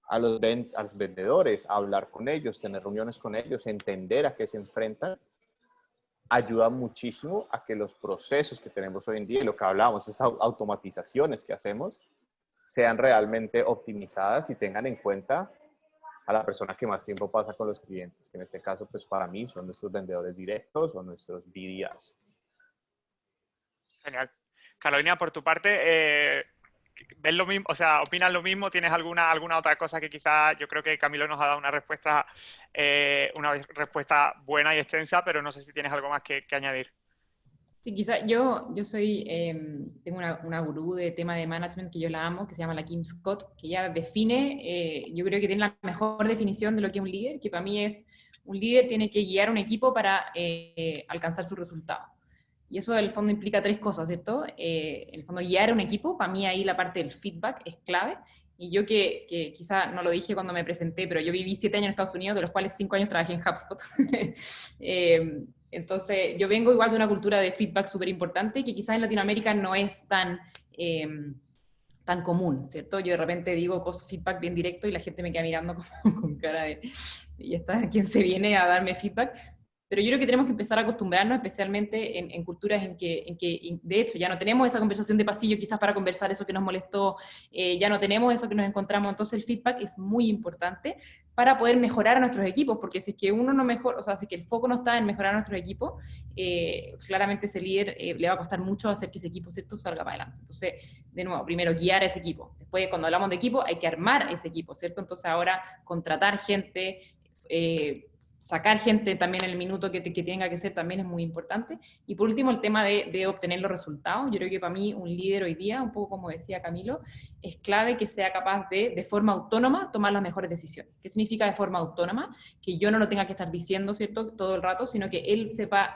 a los vendedores, a hablar con ellos, tener reuniones con ellos, entender a qué se enfrentan, ayuda muchísimo a que los procesos que tenemos hoy en día, y lo que hablábamos, esas automatizaciones que hacemos, sean realmente optimizadas y tengan en cuenta a la persona que más tiempo pasa con los clientes, que en este caso, pues para mí, son nuestros vendedores directos o nuestros BDRs. Genial. Carolina, por tu parte, ¿ves lo mismo? O sea, ¿opinas lo mismo? ¿Tienes alguna otra cosa que quizás yo creo que Camilo nos ha dado una respuesta buena y extensa, pero no sé si tienes algo más que añadir? Sí, quizá yo soy, tengo una gurú de tema de management que yo la amo, que se llama la Kim Scott, que ella define, yo creo que tiene la mejor definición de lo que es un líder, que para mí es, un líder tiene que guiar a un equipo para alcanzar su resultado. Y eso en el fondo implica 3 cosas, ¿cierto? En el fondo guiar a un equipo, para mí ahí la parte del feedback es clave. Y yo que quizá no lo dije cuando me presenté, pero yo viví 7 años en Estados Unidos, de los cuales 5 años trabajé en HubSpot. Entonces, yo vengo igual de una cultura de feedback súper importante que quizás en Latinoamérica no es tan común, ¿cierto? Yo de repente digo feedback bien directo y la gente me queda mirando como con cara de, ¿y esta quién se viene a darme feedback? pero yo creo que tenemos que empezar a acostumbrarnos, especialmente en culturas en que, de hecho, ya no tenemos esa conversación de pasillo quizás para conversar eso que nos molestó, ya no tenemos eso que nos encontramos, entonces el feedback es muy importante para poder mejorar a nuestros equipos, porque si es que uno no mejora, o sea, si es que el foco no está en mejorar a nuestros equipos, claramente ese líder le va a costar mucho hacer que ese equipo, ¿cierto?, salga para adelante. Entonces, de nuevo, primero guiar a ese equipo. Después, cuando hablamos de equipo, hay que armar ese equipo, ¿cierto? Entonces ahora contratar gente, sacar gente también en el minuto que tenga que ser también es muy importante. Y por último, el tema de obtener los resultados. Yo creo que para mí un líder hoy día, un poco como decía Camilo, es clave que sea capaz de forma autónoma, tomar las mejores decisiones. ¿Qué significa de forma autónoma? Que yo no lo tenga que estar diciendo, ¿cierto?, todo el rato, sino que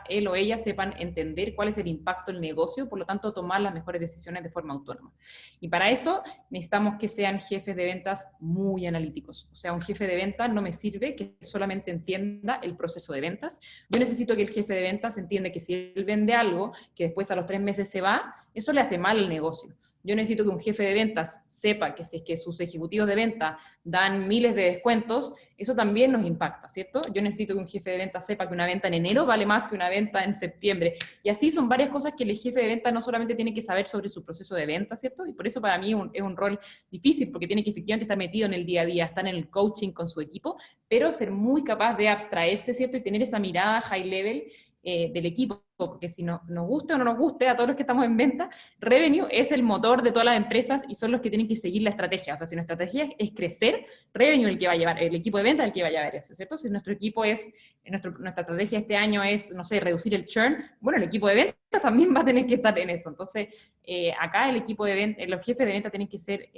él o ella sepan entender cuál es el impacto del negocio, por lo tanto, tomar las mejores decisiones de forma autónoma. Y para eso necesitamos que sean jefes de ventas muy analíticos. O sea, un jefe de ventas no me sirve que solamente entienda el proceso de ventas. Yo necesito que el jefe de ventas entienda que si él vende algo, que después a los 3 meses se va, eso le hace mal al negocio. Yo necesito que un jefe de ventas sepa que si es que sus ejecutivos de venta dan miles de descuentos, eso también nos impacta, ¿cierto? Yo necesito que un jefe de ventas sepa que una venta en enero vale más que una venta en septiembre. Y así son varias cosas que el jefe de venta no solamente tiene que saber sobre su proceso de venta, ¿cierto? Y por eso para mí es un rol difícil, porque tiene que efectivamente estar metido en el día a día, estar en el coaching con su equipo, pero ser muy capaz de abstraerse, ¿cierto? Y tener esa mirada high level del equipo, porque si nos guste o no nos guste a todos los que estamos en venta, revenue es el motor de todas las empresas y son los que tienen que seguir la estrategia. O sea, si nuestra estrategia es crecer, revenue el que va a llevar, el equipo de venta es el que va a llevar eso, ¿cierto? Si nuestro equipo nuestra estrategia este año es, no sé, reducir el churn, bueno, el equipo de venta también va a tener que estar en eso. Entonces, acá el equipo de venta, los jefes de venta tienen que ser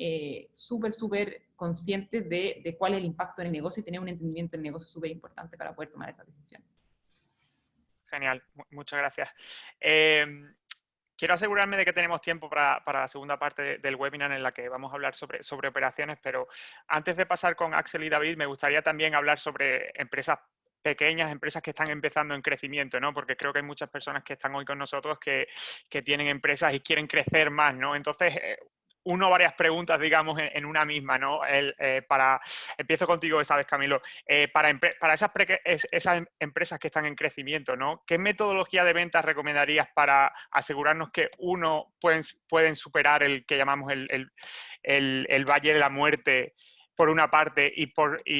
súper conscientes de cuál es el impacto en el negocio y tener un entendimiento del negocio súper importante para poder tomar esa decisión. Genial, muchas gracias. Quiero asegurarme de que tenemos tiempo para la segunda parte del webinar en la que vamos a hablar sobre operaciones, pero antes de pasar con Axel y David, me gustaría también hablar sobre empresas pequeñas, empresas que están empezando en crecimiento, ¿no? Porque creo que hay muchas personas que están hoy con nosotros que tienen empresas y quieren crecer más, ¿no? Entonces, varias preguntas, digamos, en una misma, ¿no? Empiezo contigo esta vez, Camilo. Para esas empresas que están en crecimiento, ¿no? ¿Qué metodología de ventas recomendarías para asegurarnos que pueden superar el que llamamos el valle de la muerte, por una parte, y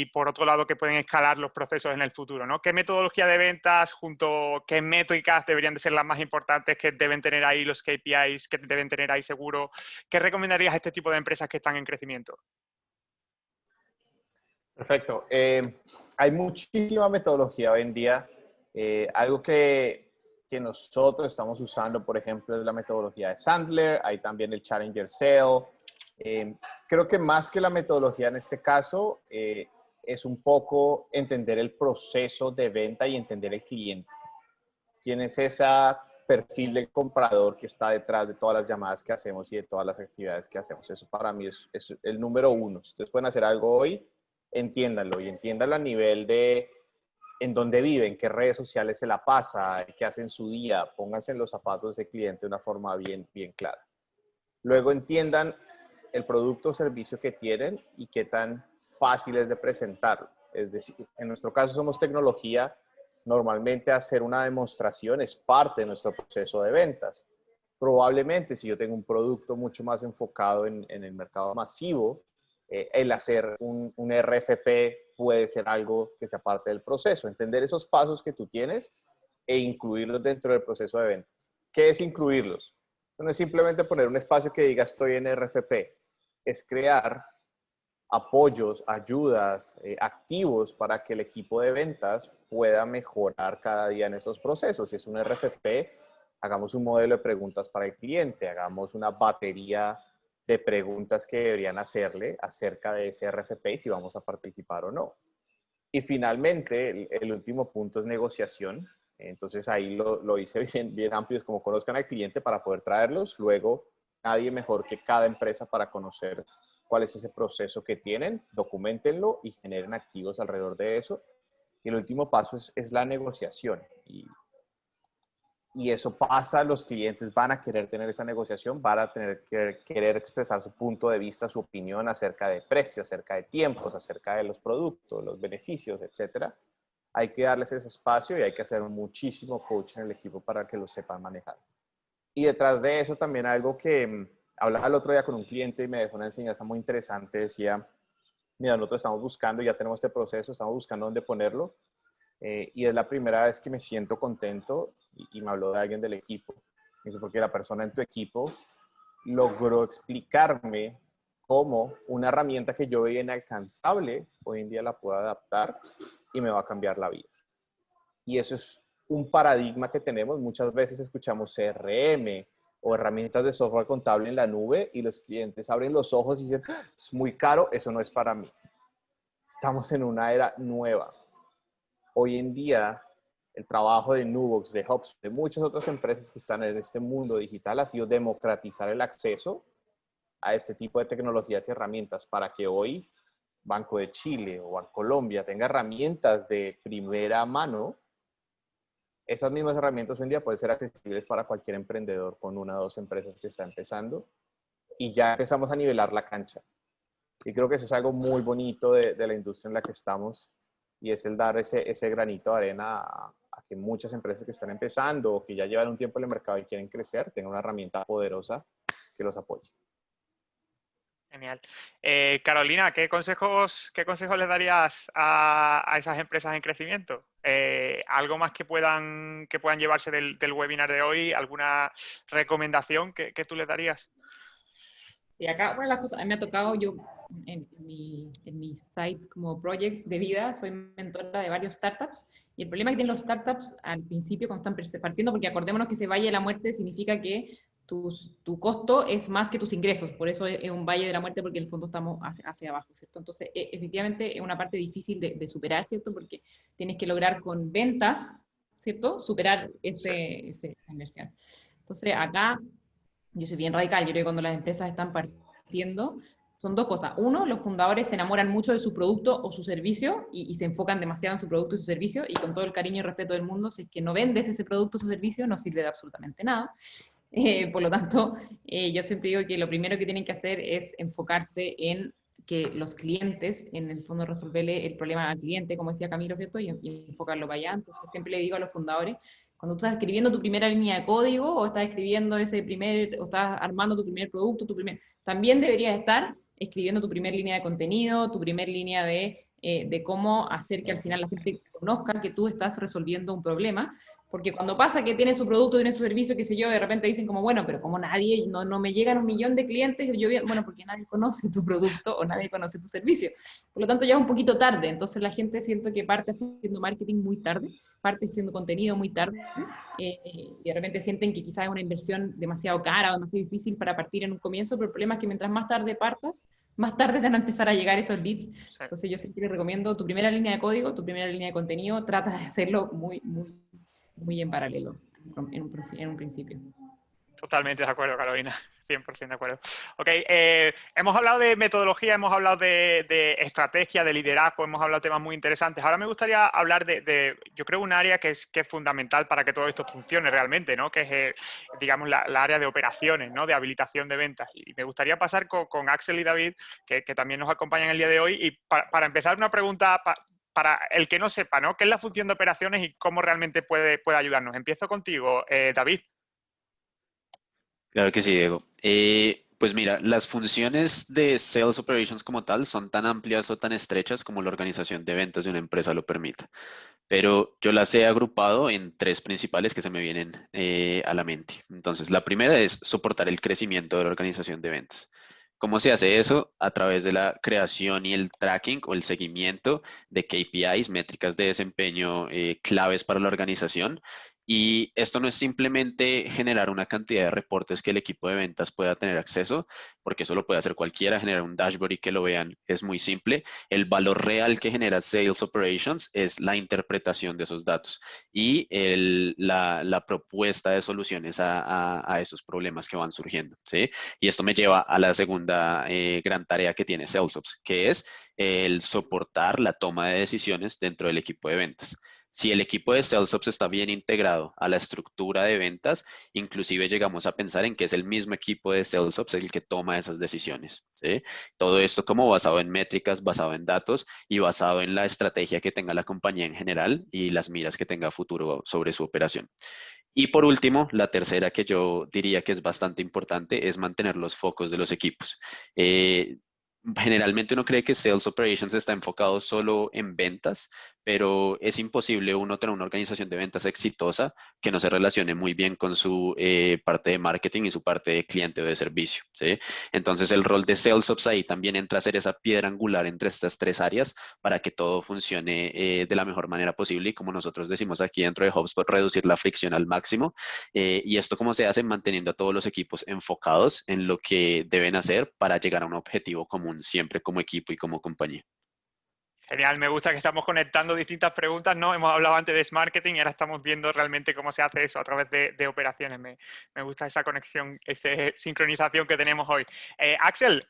por otro lado que pueden escalar los procesos en el futuro, ¿no? ¿Qué metodología de ventas qué métricas deberían de ser las más importantes que deben tener ahí los KPIs, que deben tener ahí seguro? ¿Qué recomendarías a este tipo de empresas que están en crecimiento? Perfecto. Hay muchísima metodología hoy en día. Algo que nosotros estamos usando, por ejemplo, es la metodología de Sandler. Hay también el Challenger Sale. Creo que más que la metodología en este caso, es un poco entender el proceso de venta y entender el cliente. ¿Quién es ese perfil del comprador que está detrás de todas las llamadas que hacemos y de todas las actividades que hacemos? Eso para mí es el número uno. Si ustedes pueden hacer algo hoy, entiéndanlo, y entiéndanlo a nivel de en dónde viven, qué redes sociales se la pasa, qué hacen su día. Pónganse en los zapatos del cliente de una forma bien clara. Luego entiendan el producto o servicio que tienen y qué tan fácil es de presentarlo. Es decir, en nuestro caso somos tecnología, normalmente hacer una demostración es parte de nuestro proceso de ventas. Probablemente si yo tengo un producto mucho más enfocado en el mercado masivo, el hacer un RFP puede ser algo que sea parte del proceso. Entender esos pasos que tú tienes e incluirlos dentro del proceso de ventas. ¿Qué es incluirlos? No es simplemente poner un espacio que diga estoy en RFP, es crear apoyos, ayudas, activos para que el equipo de ventas pueda mejorar cada día en esos procesos. Si es un RFP, hagamos un modelo de preguntas para el cliente, hagamos una batería de preguntas que deberían hacerle acerca de ese RFP y si vamos a participar o no. Y finalmente, el último punto es negociación. Entonces ahí lo hice bien amplio, es como conozcan al cliente para poder traerlos. Luego, nadie mejor que cada empresa para conocer cuál es ese proceso que tienen, documentenlo y generen activos alrededor de eso. Y el último paso es la negociación. Y eso pasa, los clientes van a querer tener esa negociación, van a querer expresar su punto de vista, su opinión acerca de precio, acerca de tiempos, acerca de los productos, los beneficios, etcétera. hay que darles ese espacio y hay que hacer muchísimo coaching en el equipo para que lo sepan manejar. Y detrás de eso también algo que hablaba el otro día con un cliente y me dejó una enseñanza muy interesante. Decía, mira, nosotros estamos buscando, ya tenemos este proceso, estamos buscando dónde ponerlo. Y es la primera vez que me siento contento y me habló de alguien del equipo. Me dice, porque la persona en tu equipo logró explicarme cómo una herramienta que yo veía inalcanzable, hoy en día la puedo adaptar y me va a cambiar la vida. Y eso es un paradigma que tenemos. Muchas veces escuchamos CRM o herramientas de software contable en la nube y los clientes abren los ojos y dicen, es muy caro, eso no es para mí. Estamos en una era nueva. Hoy en día, el trabajo de Nubox, de HubSpot, de muchas otras empresas que están en este mundo digital ha sido democratizar el acceso a este tipo de tecnologías y herramientas para que hoy Banco de Chile o Bancolombia tenga herramientas de primera mano. Esas mismas herramientas hoy en día pueden ser accesibles para cualquier emprendedor con una o dos empresas que está empezando y ya empezamos a nivelar la cancha. Y creo que eso es algo muy bonito de la industria en la que estamos y es el dar ese granito de arena a que muchas empresas que están empezando o que ya llevan un tiempo en el mercado y quieren crecer tengan una herramienta poderosa que los apoye. Genial. Carolina, ¿qué consejos les darías a esas empresas en crecimiento? ¿Algo más que puedan llevarse del webinar de hoy? ¿Alguna recomendación que tú les darías? Y acá, bueno, las cosas, a mí me ha tocado, yo en mi site como projects de vida, soy mentora de varios startups, y el problema que tienen los startups al principio cuando están partiendo, porque acordémonos que ese valle de la muerte significa que tu costo es más que tus ingresos, por eso es un valle de la muerte, porque en el fondo estamos hacia abajo, ¿cierto? Entonces, efectivamente, es una parte difícil de superar, ¿cierto? Porque tienes que lograr con ventas, ¿cierto? Superar esa inversión. Entonces, acá yo soy bien radical, yo creo que cuando las empresas están partiendo, son dos cosas. Uno, los fundadores se enamoran mucho de su producto o su servicio y se enfocan demasiado en su producto y su servicio, y con todo el cariño y respeto del mundo, si es que no vendes ese producto o su servicio, no sirve de absolutamente nada. Por lo tanto, yo siempre digo que lo primero que tienen que hacer es enfocarse en que los clientes, en el fondo, resolverle el problema al cliente, como decía Camilo, ¿cierto? Y enfocarlo para allá. Entonces, siempre le digo a los fundadores, cuando tú estás escribiendo tu primera línea de código o estás escribiendo o estás armando tu primer producto, también deberías estar escribiendo tu primera línea de contenido, tu primera línea de cómo hacer que al final la gente conozca que tú estás resolviendo un problema. Porque cuando pasa que tiene su producto, tiene su servicio, qué sé yo, de repente dicen como, bueno, pero como no me llegan 1 millón de clientes, bueno, porque nadie conoce tu producto o nadie conoce tu servicio. Por lo tanto, ya es un poquito tarde. Entonces la gente siento que parte haciendo marketing muy tarde, parte haciendo contenido muy tarde, y de repente sienten que quizás es una inversión demasiado cara o demasiado difícil para partir en un comienzo, pero el problema es que mientras más tarde partas, más tarde te van a empezar a llegar esos leads. Sí. Entonces yo siempre recomiendo tu primera línea de código, tu primera línea de contenido, trata de hacerlo muy en paralelo en un principio. Totalmente de acuerdo, Carolina. 100% de acuerdo. Ok, hemos hablado de metodología, hemos hablado de estrategia, de liderazgo, hemos hablado de temas muy interesantes. Ahora me gustaría hablar yo creo, un área que es fundamental para que todo esto funcione realmente, ¿no? Que es, digamos, la área de operaciones, ¿no? De habilitación de ventas. Y me gustaría pasar con Axel y David, que también nos acompañan el día de hoy. Y para empezar, una pregunta para el que no sepa, ¿no? ¿Qué es la función de operaciones y cómo realmente puede ayudarnos? Empiezo contigo, David. Claro que sí, Diego. Pues mira, las funciones de Sales Operations como tal son tan amplias o tan estrechas como la organización de ventas de una empresa lo permita. Pero yo las he agrupado en 3 principales que se me vienen a la mente. Entonces, la primera es soportar el crecimiento de la organización de ventas. ¿Cómo se hace eso? A través de la creación y el tracking o el seguimiento de KPIs, métricas de desempeño claves para la organización. Y esto no es simplemente generar una cantidad de reportes que el equipo de ventas pueda tener acceso, porque eso lo puede hacer cualquiera, generar un dashboard y que lo vean es muy simple. El valor real que genera Sales Operations es la interpretación de esos datos y la propuesta de soluciones a esos problemas que van surgiendo, ¿sí? Y esto me lleva a la segunda gran tarea que tiene SalesOps, que es el soportar la toma de decisiones dentro del equipo de ventas. Si el equipo de Sales Ops está bien integrado a la estructura de ventas, inclusive llegamos a pensar en que es el mismo equipo de Sales Ops el que toma esas decisiones, ¿sí? Todo esto como basado en métricas, basado en datos y basado en la estrategia que tenga la compañía en general y las miras que tenga a futuro sobre su operación. Y por último, la tercera que yo diría que es bastante importante es mantener los focos de los equipos. Generalmente uno cree que Sales Operations está enfocado solo en ventas, pero es imposible uno tener una organización de ventas exitosa que no se relacione muy bien con su parte de marketing y su parte de cliente o de servicio, ¿sí? Entonces el rol de Sales Ops ahí también entra a ser esa piedra angular entre estas tres áreas para que todo funcione de la mejor manera posible y como nosotros decimos aquí dentro de HubSpot, reducir la fricción al máximo. Y esto cómo se hace manteniendo a todos los equipos enfocados en lo que deben hacer para llegar a un objetivo común siempre como equipo y como compañía. Genial, me gusta que estamos conectando distintas preguntas, ¿no? Hemos hablado antes de marketing y ahora estamos viendo realmente cómo se hace eso a través de operaciones. Me gusta esa conexión, esa sincronización que tenemos hoy. Axel,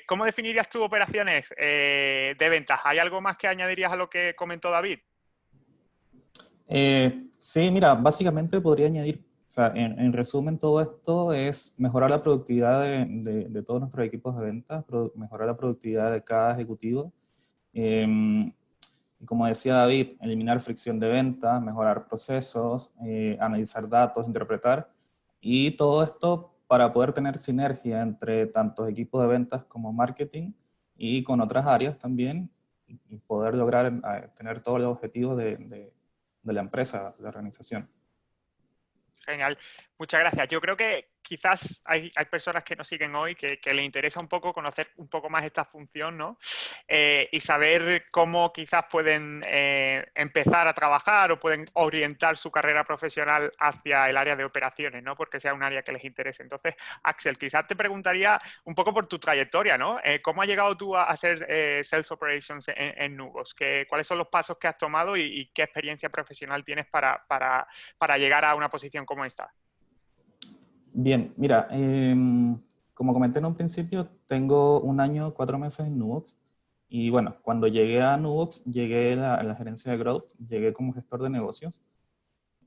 ¿cómo definirías tus operaciones de ventas? ¿Hay algo más que añadirías a lo que comentó David? Sí, mira, básicamente podría añadir, o sea, en resumen, todo esto es mejorar la productividad de todos nuestros equipos de ventas, mejorar la productividad de cada ejecutivo. Y como decía David, eliminar fricción de venta, mejorar procesos, analizar datos, interpretar, y todo esto para poder tener sinergia entre tantos equipos de ventas como marketing y con otras áreas también, y poder lograr tener todos los objetivos de la empresa, de la organización. Genial, muchas gracias. Yo creo que quizás hay personas que nos siguen hoy que les interesa un poco conocer un poco más esta función, ¿no? Y saber cómo quizás pueden empezar a trabajar o pueden orientar su carrera profesional hacia el área de operaciones, ¿no? Porque sea un área que les interese. Entonces, Axel, quizás te preguntaría un poco por tu trayectoria, ¿no? ¿Cómo has llegado tú a ser Sales Operations en Nuvos? ¿Cuáles son los pasos que has tomado y qué experiencia profesional tienes para llegar a una posición como esta? Bien, mira, como comenté en un principio, tengo 1 año, 4 meses en Nubox. Y bueno, cuando llegué a Nubox, llegué a la gerencia de Growth, llegué como gestor de negocios.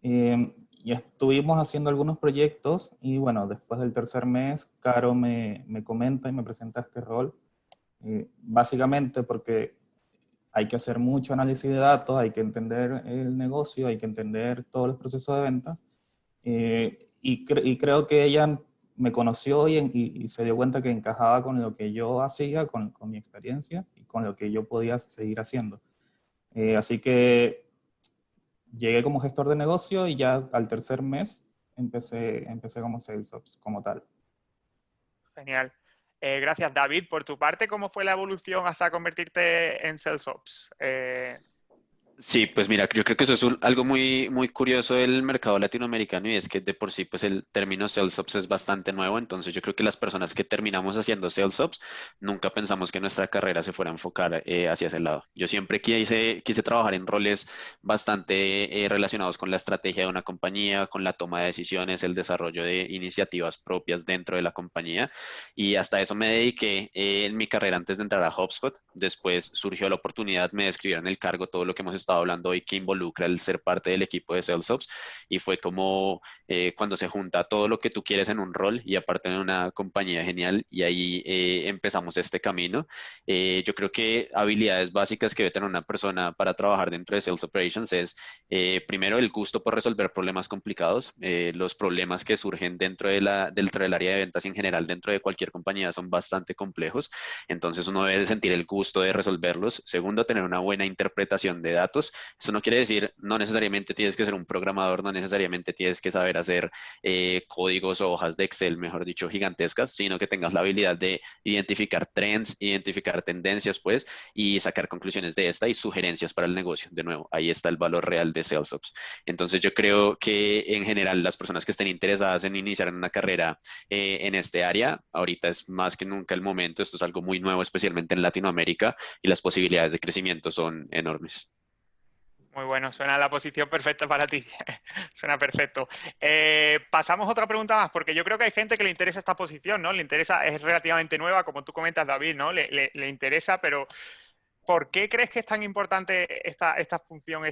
Y estuvimos haciendo algunos proyectos y bueno, después del tercer mes, Caro me comenta y me presenta este rol. Básicamente porque hay que hacer mucho análisis de datos, hay que entender el negocio, hay que entender todos los procesos de ventas. Y creo que ella me conoció y se dio cuenta que encajaba con lo que yo hacía, con mi experiencia y con lo que yo podía seguir haciendo. Así que llegué como gestor de negocio y ya al tercer mes empecé como Sales Ops como tal. Genial. Gracias, David. Por tu parte, ¿cómo fue la evolución hasta convertirte en Sales Ops? Sí, pues mira, yo creo que eso es algo muy, muy curioso del mercado latinoamericano y es que de por sí pues el término Sales Ops es bastante nuevo, entonces yo creo que las personas que terminamos haciendo Sales Ops nunca pensamos que nuestra carrera se fuera a enfocar hacia ese lado. Yo siempre quise trabajar en roles bastante relacionados con la estrategia de una compañía, con la toma de decisiones, el desarrollo de iniciativas propias dentro de la compañía y hasta eso me dediqué en mi carrera antes de entrar a HubSpot. Después surgió la oportunidad, me describieron el cargo, todo lo que hemos estado hablando hoy que involucra el ser parte del equipo de Sales Ops y fue como cuando se junta todo lo que tú quieres en un rol y aparte en una compañía genial y ahí empezamos este camino. Yo creo que habilidades básicas que debe tener una persona para trabajar dentro de Sales Operations es primero el gusto por resolver problemas complicados. Los problemas que surgen dentro del área de ventas en general, dentro de cualquier compañía, son bastante complejos. Entonces uno debe sentir el gusto de resolverlos. Segundo, tener una buena interpretación de datos. Eso no quiere decir, no necesariamente tienes que ser un programador, no necesariamente tienes que saber hacer códigos o hojas de Excel, mejor dicho, gigantescas, sino que tengas la habilidad de identificar trends, identificar tendencias, pues, y sacar conclusiones de esta y sugerencias para el negocio. De nuevo, ahí está el valor real de Sales Ops. Entonces yo creo que en general las personas que estén interesadas en iniciar en una carrera en este área, ahorita es más que nunca el momento. Esto es algo muy nuevo, especialmente en Latinoamérica, y las posibilidades de crecimiento son enormes. Muy bueno, suena la posición perfecta para ti. Suena perfecto. Pasamos a otra pregunta más, porque yo creo que hay gente que le interesa esta posición, ¿no? Le interesa, es relativamente nueva, como tú comentas, David, ¿no? Le interesa, pero ¿por qué crees que es tan importante esta función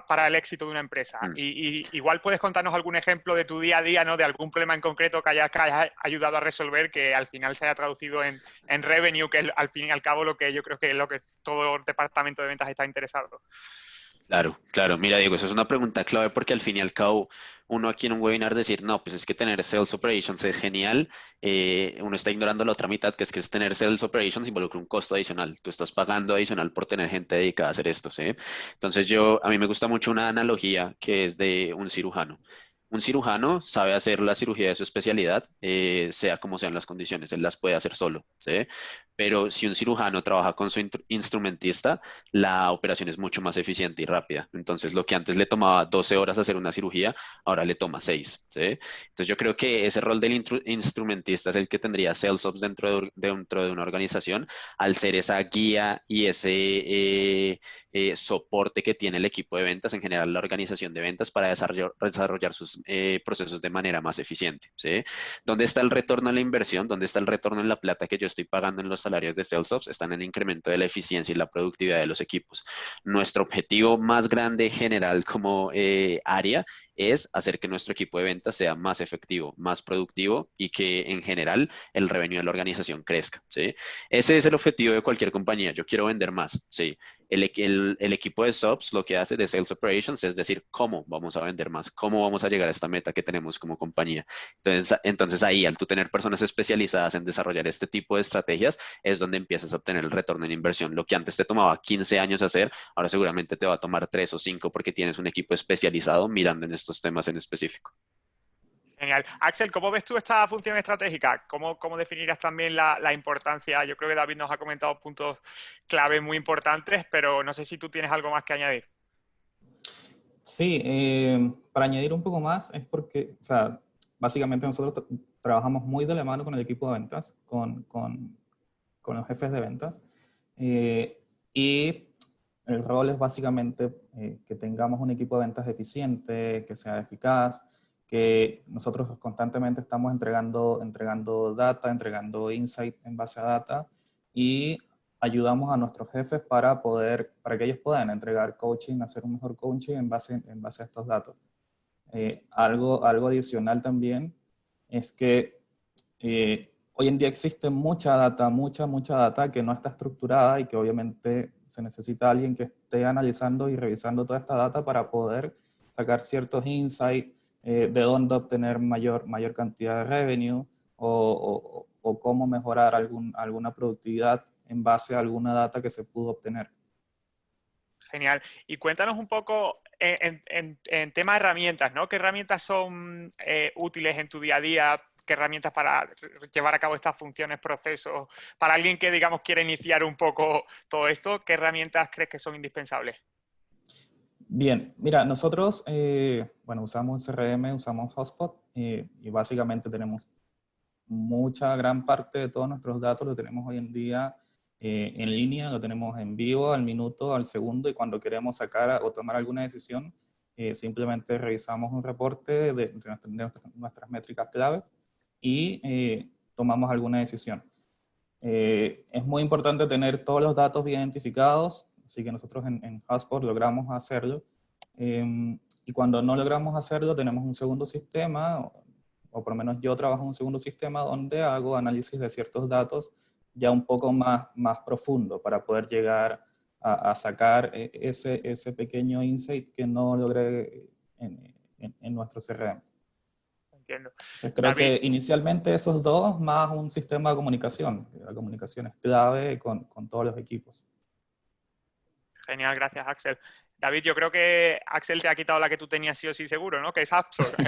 para el éxito de una empresa? Y igual puedes contarnos algún ejemplo de tu día a día, ¿no? De algún problema en concreto que hayas ayudado a resolver, que al final se haya traducido en revenue, que es al fin y al cabo lo que yo creo que es lo que todo departamento de ventas está interesado. Claro, claro. Mira, Diego, esa es una pregunta clave porque al fin y al cabo, uno aquí en un webinar decir, no, pues es que tener Sales Operations es genial, uno está ignorando la otra mitad, que es tener Sales Operations involucra un costo adicional. Tú estás pagando adicional por tener gente dedicada a hacer esto, ¿sí? Entonces a mí me gusta mucho una analogía que es de un cirujano. Un cirujano sabe hacer la cirugía de su especialidad, sea como sean las condiciones, él las puede hacer solo, ¿sí? Pero si un cirujano trabaja con su instrumentista, la operación es mucho más eficiente y rápida. Entonces, lo que antes le tomaba 12 horas hacer una cirugía, ahora le toma 6, ¿sí? Entonces, yo creo que ese rol del instrumentista es el que tendría Sales Ops dentro de una organización, al ser esa guía y ese soporte que tiene el equipo de ventas, en general la organización de ventas, para desarrollar sus procesos de manera más eficiente, ¿sí? ¿Dónde está el retorno en la inversión? ¿Dónde está el retorno en la plata que yo estoy pagando en los salarios de Sales Ops? Están en el incremento de la eficiencia y la productividad de los equipos. Nuestro objetivo más grande general como área es hacer que nuestro equipo de ventas sea más efectivo, más productivo y que en general el revenue de la organización crezca, ¿sí? Ese es el objetivo de cualquier compañía. Yo quiero vender más, ¿sí? El equipo de SOPs lo que hace de Sales Operations es decir, ¿cómo vamos a vender más? ¿Cómo vamos a llegar a esta meta que tenemos como compañía? Entonces ahí, al tú tener personas especializadas en desarrollar este tipo de estrategias, es donde empiezas a obtener el retorno en inversión. Lo que antes te tomaba 15 años hacer, ahora seguramente te va a tomar 3 o 5 porque tienes un equipo especializado mirando en estos temas en específico. Genial. Axel, ¿cómo ves tú esta función estratégica? ¿Cómo definirás también la importancia? Yo creo que David nos ha comentado puntos clave muy importantes, pero no sé si tú tienes algo más que añadir. Sí, para añadir un poco más es porque, o sea, básicamente nosotros trabajamos muy de la mano con el equipo de ventas, con los jefes de ventas, y el rol es básicamente que tengamos un equipo de ventas eficiente, que sea eficaz, que nosotros constantemente estamos entregando data, entregando insight en base a data y ayudamos a nuestros jefes para que ellos puedan entregar coaching, hacer un mejor coaching en base a estos datos. Algo adicional también es que hoy en día existe mucha data que no está estructurada y que obviamente se necesita alguien que esté analizando y revisando toda esta data para poder sacar ciertos insights de dónde obtener mayor cantidad de revenue o cómo mejorar alguna productividad en base a alguna data que se pudo obtener. Genial. Y cuéntanos un poco en tema de herramientas, ¿no? ¿Qué herramientas son útiles en tu día a día? ¿Qué herramientas para llevar a cabo estas funciones, procesos? Para alguien que, digamos, quiere iniciar un poco todo esto, ¿qué herramientas crees que son indispensables? Bien, mira, nosotros, bueno, usamos CRM, usamos HubSpot y básicamente tenemos gran parte de todos nuestros datos lo tenemos hoy en día en línea, lo tenemos en vivo, al minuto, al segundo, y cuando queremos sacar o tomar alguna decisión, simplemente revisamos un reporte de nuestras métricas claves y tomamos alguna decisión. Es muy importante tener todos los datos bien identificados, así que nosotros en HubSpot logramos hacerlo. Y cuando no logramos hacerlo, tenemos un segundo sistema, o por lo menos yo trabajo en un segundo sistema donde hago análisis de ciertos datos ya un poco más profundo para poder llegar a sacar ese pequeño insight que no logré en nuestro CRM. Entiendo. Entonces creo que inicialmente esos dos más un sistema de comunicación. La comunicación es clave con todos los equipos. Genial, gracias, Axel. David, yo creo que Axel te ha quitado la que tú tenías sí o sí seguro, ¿no? Que es Upsor.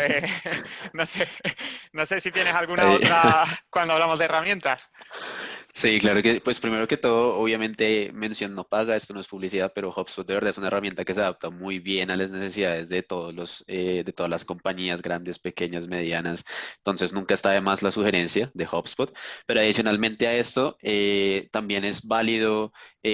No sé si tienes alguna otra cuando hablamos de herramientas. Sí, claro que, pues primero que todo, obviamente mención no paga, esto no es publicidad, pero HubSpot de verdad es una herramienta que se adapta muy bien a las necesidades de de todas las compañías grandes, pequeñas, medianas. Entonces nunca está de más la sugerencia de HubSpot. Pero adicionalmente a esto, también es válido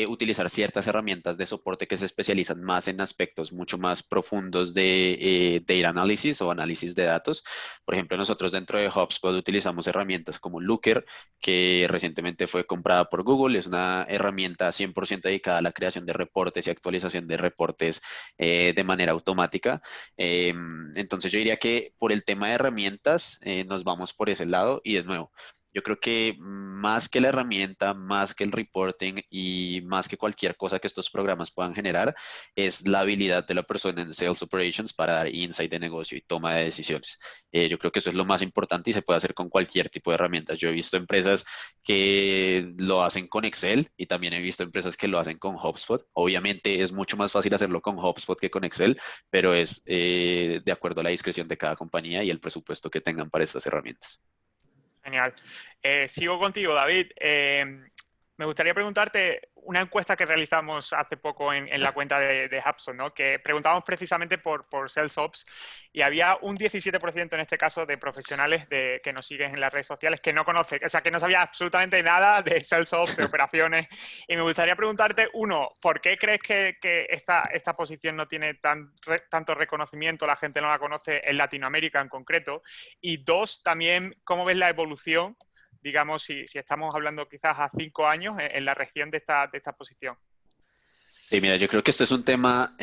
utilizar ciertas herramientas de soporte que se especializan más en aspectos mucho más profundos de data analysis o análisis de datos. Por ejemplo, nosotros dentro de HubSpot utilizamos herramientas como Looker, que recientemente fue comprada por Google, es una herramienta 100% dedicada a la creación de reportes y actualización de reportes de manera automática. Entonces yo diría que por el tema de herramientas nos vamos por ese lado y de nuevo. Yo creo que más que la herramienta, más que el reporting y más que cualquier cosa que estos programas puedan generar, es la habilidad de la persona en Sales Operations para dar insight de negocio y toma de decisiones. Yo creo que eso es lo más importante y se puede hacer con cualquier tipo de herramientas. Yo he visto empresas que lo hacen con Excel y también he visto empresas que lo hacen con HubSpot. Obviamente es mucho más fácil hacerlo con HubSpot que con Excel, pero es de acuerdo a la discreción de cada compañía y el presupuesto que tengan para estas herramientas. Genial. Sigo contigo, David. Me gustaría preguntarte una encuesta que realizamos hace poco en la cuenta de HubSpot, ¿no? Que preguntábamos precisamente por SalesOps y había un 17% en este caso de profesionales que nos siguen en las redes sociales que no conocen, o sea, que no sabía absolutamente nada de SalesOps, de operaciones. Y me gustaría preguntarte, uno, ¿por qué crees que esta posición no tiene tanto reconocimiento, la gente no la conoce en Latinoamérica en concreto? Y dos, también, ¿cómo ves la evolución? Digamos, si estamos hablando quizás a 5 años en la región de esta posición. Sí, mira, yo creo que esto es un tema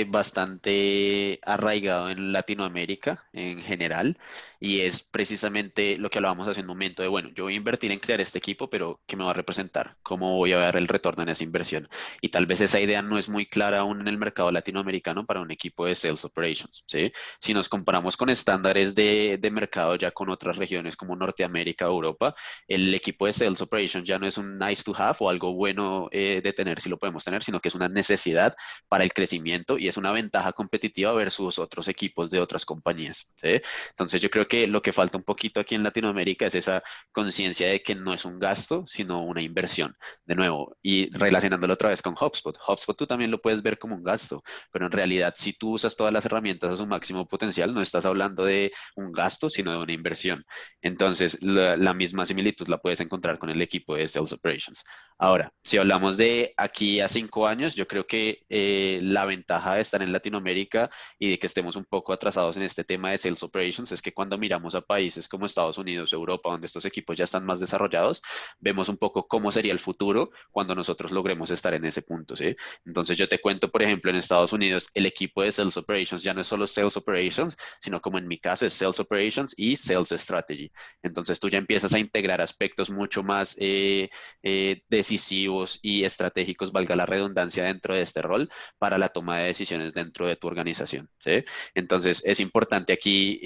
bastante arraigado en Latinoamérica en general y es precisamente lo que hablábamos hace un momento de, bueno, yo voy a invertir en crear este equipo, pero ¿qué me va a representar? ¿Cómo voy a ver el retorno en esa inversión? Y tal vez esa idea no es muy clara aún en el mercado latinoamericano para un equipo de Sales Operations, ¿sí? Si nos comparamos con estándares de mercado ya con otras regiones como Norteamérica o Europa, el equipo de Sales Operations ya no es un nice to have o algo bueno de tener si lo podemos tener, sino que es una necesidad para el crecimiento y es una ventaja competitiva versus otros equipos de otras compañías, ¿sí? Entonces yo creo que lo que falta un poquito aquí en Latinoamérica es esa conciencia de que no es un gasto, sino una inversión. De nuevo, y relacionándolo otra vez con HubSpot. HubSpot tú también lo puedes ver como un gasto, pero en realidad si tú usas todas las herramientas a su máximo potencial, no estás hablando de un gasto, sino de una inversión. Entonces, la misma similitud la puedes encontrar con el equipo de Sales Operations. Ahora, si hablamos de aquí a 5 años, yo creo que la ventaja de estar en Latinoamérica y de que estemos un poco atrasados en este tema de Sales Operations es que cuando miramos a países como Estados Unidos, Europa, donde estos equipos ya están más desarrollados, vemos un poco cómo sería el futuro cuando nosotros logremos estar en ese punto, ¿sí? Entonces, yo te cuento, por ejemplo, en Estados Unidos, el equipo de Sales Operations ya no es solo Sales Operations, sino como en mi caso es Sales Operations y Sales Strategy. Entonces, tú ya empiezas a integrar aspectos mucho más decisivos y estratégicos, valga la redundancia, dentro de este rol para la toma de decisiones dentro de tu organización, ¿sí? Entonces, es importante aquí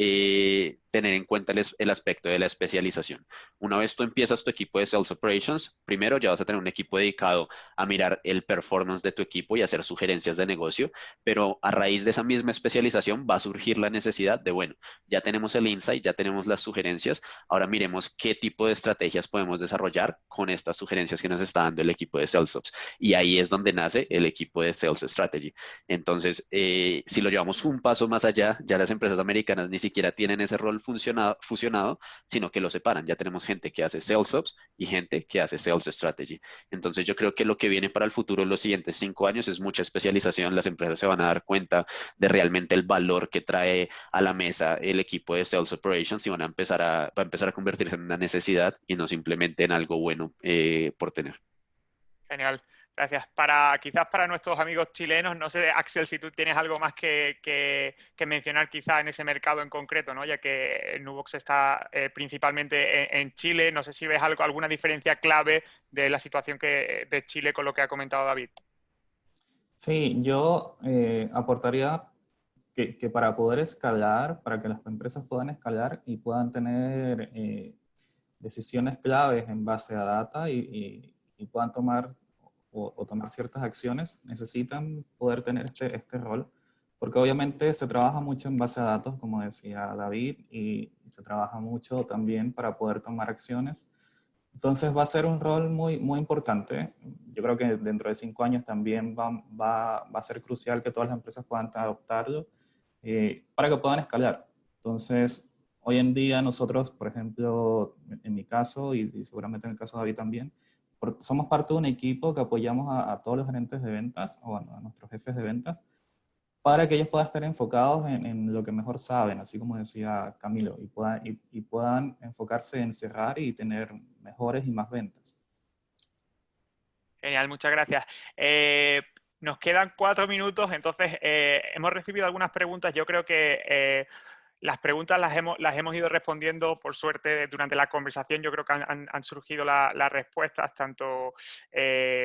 tener en cuenta el aspecto de la especialización. Una vez tú empiezas tu equipo de Sales Operations, primero ya vas a tener un equipo dedicado a mirar el performance de tu equipo y hacer sugerencias de negocio, pero a raíz de esa misma especialización va a surgir la necesidad de, bueno, ya tenemos el insight, ya tenemos las sugerencias, ahora miremos qué tipo de estrategias podemos desarrollar con estas sugerencias que nos está dando el equipo de SalesOps. Y ahí es donde nace el equipo de Sales Strategy. Entonces, si lo llevamos un paso más allá, ya las empresas americanas ni siquiera tienen ese rol fusionado, sino que lo separan. Ya tenemos gente que hace SalesOps y gente que hace Sales Strategy. Entonces, yo creo que lo que viene para el futuro en los siguientes 5 años es mucha especialización. Las empresas se van a dar cuenta de realmente el valor que trae a la mesa el equipo de Sales Operations y va a empezar a convertirse en una necesidad y no simplemente en algo bueno por tener. Genial, gracias. Quizás para nuestros amigos chilenos, no sé, Axel, si tú tienes algo más que mencionar quizás en ese mercado en concreto, ¿no? Ya que Nubox está principalmente en Chile, no sé si ves alguna diferencia clave de la situación de Chile con lo que ha comentado David. Sí, yo aportaría que para poder escalar, para que las empresas puedan escalar y puedan tener decisiones claves en base a data y puedan tomar o tomar ciertas acciones, necesitan poder tener este rol, porque obviamente se trabaja mucho en base a datos, como decía David, y se trabaja mucho también para poder tomar acciones. Entonces va a ser un rol muy, muy importante. Yo creo que dentro de 5 años también va a ser crucial que todas las empresas puedan adoptarlo para que puedan escalar. Entonces, hoy en día nosotros, por ejemplo, en mi caso y seguramente en el caso de David también, somos parte de un equipo que apoyamos a todos los gerentes de ventas, o bueno, a nuestros jefes de ventas, para que ellos puedan estar enfocados en lo que mejor saben, así como decía Camilo, y puedan enfocarse en cerrar y tener mejores y más ventas. Genial, muchas gracias. Nos quedan 4 minutos, entonces hemos recibido algunas preguntas. Yo creo que las preguntas las hemos ido respondiendo, por suerte, durante la conversación. Yo creo que han surgido las respuestas, tanto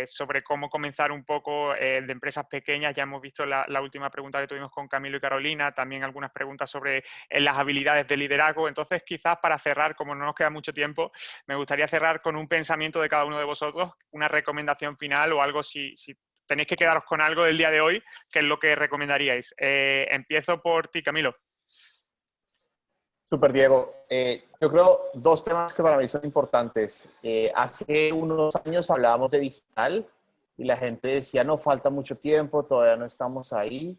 sobre cómo comenzar un poco de empresas pequeñas. Ya hemos visto la última pregunta que tuvimos con Camilo y Carolina, también algunas preguntas sobre las habilidades de liderazgo. Entonces, quizás para cerrar, como no nos queda mucho tiempo, me gustaría cerrar con un pensamiento de cada uno de vosotros, una recomendación final o algo si tenéis que quedaros con algo del día de hoy, ¿qué es lo que recomendaríais? Empiezo por ti, Camilo. Super, Diego. Yo creo dos temas que para mí son importantes. Hace unos años hablábamos de digital y la gente decía, no, falta mucho tiempo, todavía no estamos ahí.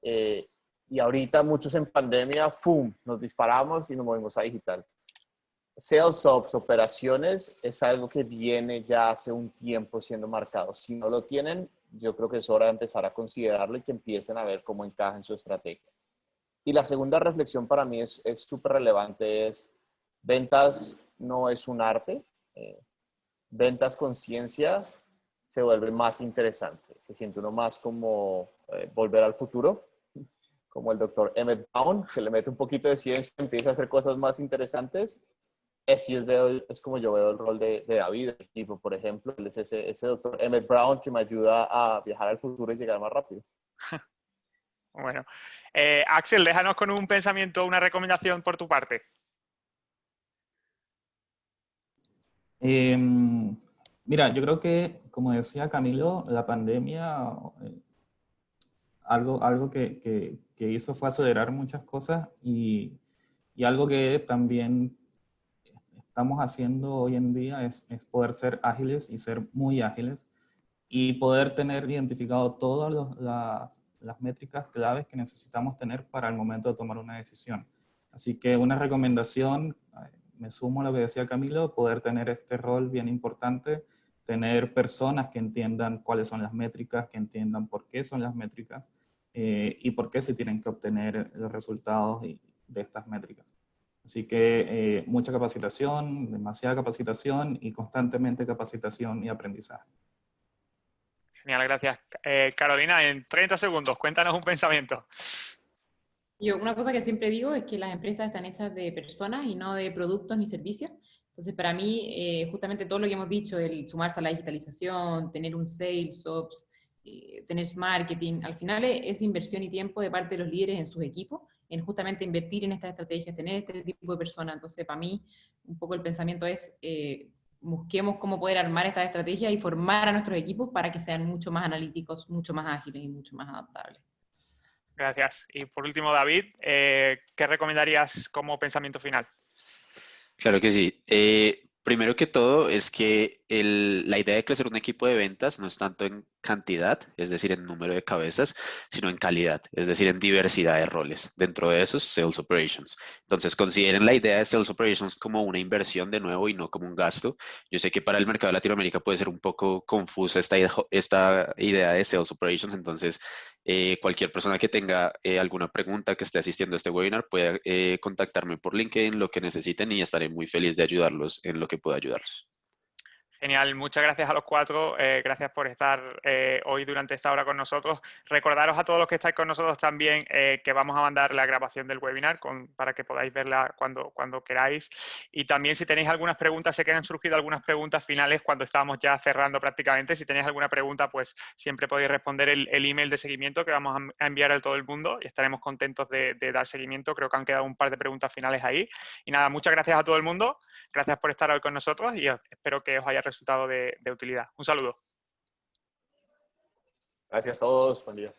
Y ahorita muchos en pandemia, ¡fum!, nos disparamos y nos movimos a digital. Sales Ops, operaciones, es algo que viene ya hace un tiempo siendo marcado. Si no lo tienen, yo creo que es hora de empezar a considerarlo y que empiecen a ver cómo encaja en su estrategia. Y la segunda reflexión para mí es súper relevante, es ventas no es un arte, ventas con ciencia se vuelve más interesante, se siente uno más como volver al futuro, como el doctor Emmett Brown, que le mete un poquito de ciencia y empieza a hacer cosas más interesantes. Es como yo veo el rol de David, el equipo, por ejemplo, él es ese doctor Emmett Brown que me ayuda a viajar al futuro y llegar más rápido. Bueno, Axel, déjanos con un pensamiento, una recomendación por tu parte. Mira, yo creo que, como decía Camilo, la pandemia, algo que hizo fue acelerar muchas cosas y algo que también estamos haciendo hoy en día es poder ser ágiles y ser muy ágiles y poder tener identificado todas las métricas claves que necesitamos tener para el momento de tomar una decisión. Así que una recomendación, me sumo a lo que decía Camilo, poder tener este rol bien importante, tener personas que entiendan cuáles son las métricas, que entiendan por qué son las métricas y por qué se tienen que obtener los resultados de estas métricas. Así que mucha capacitación, demasiada capacitación y constantemente capacitación y aprendizaje. Genial, gracias. Carolina, en 30 segundos, cuéntanos un pensamiento. Yo, una cosa que siempre digo es que las empresas están hechas de personas y no de productos ni servicios. Entonces, para mí, justamente todo lo que hemos dicho, el sumarse a la digitalización, tener un sales ops, tener marketing, al final es inversión y tiempo de parte de los líderes en sus equipos, en justamente invertir en estas estrategias, tener este tipo de personas. Entonces, para mí, un poco el pensamiento es, busquemos cómo poder armar estas estrategias y formar a nuestros equipos para que sean mucho más analíticos, mucho más ágiles y mucho más adaptables. Gracias. Y por último, David, ¿qué recomendarías como pensamiento final? Claro que sí. Primero que todo es que la idea de crecer un equipo de ventas no es tanto en cantidad, es decir, en número de cabezas, sino en calidad, es decir, en diversidad de roles. Dentro de esos, Sales Operations. Entonces, consideren la idea de Sales Operations como una inversión de nuevo y no como un gasto. Yo sé que para el mercado de Latinoamérica puede ser un poco confusa esta idea de Sales Operations, entonces cualquier persona que tenga alguna pregunta que esté asistiendo a este webinar puede contactarme por LinkedIn, lo que necesiten y estaré muy feliz de ayudarlos en lo que pueda ayudarlos. Genial, muchas gracias a los cuatro, gracias por estar hoy durante esta hora con nosotros. Recordaros a todos los que estáis con nosotros también que vamos a mandar la grabación del webinar para que podáis verla cuando queráis. Y también si tenéis algunas preguntas, sé que han surgido algunas preguntas finales cuando estábamos ya cerrando prácticamente. Si tenéis alguna pregunta, pues siempre podéis responder el email de seguimiento que vamos a enviar a todo el mundo y estaremos contentos de dar seguimiento. Creo que han quedado un par de preguntas finales ahí. Y nada, muchas gracias a todo el mundo. Gracias por estar hoy con nosotros y espero que os haya resultado de utilidad. Un saludo. Gracias a todos. Buen día.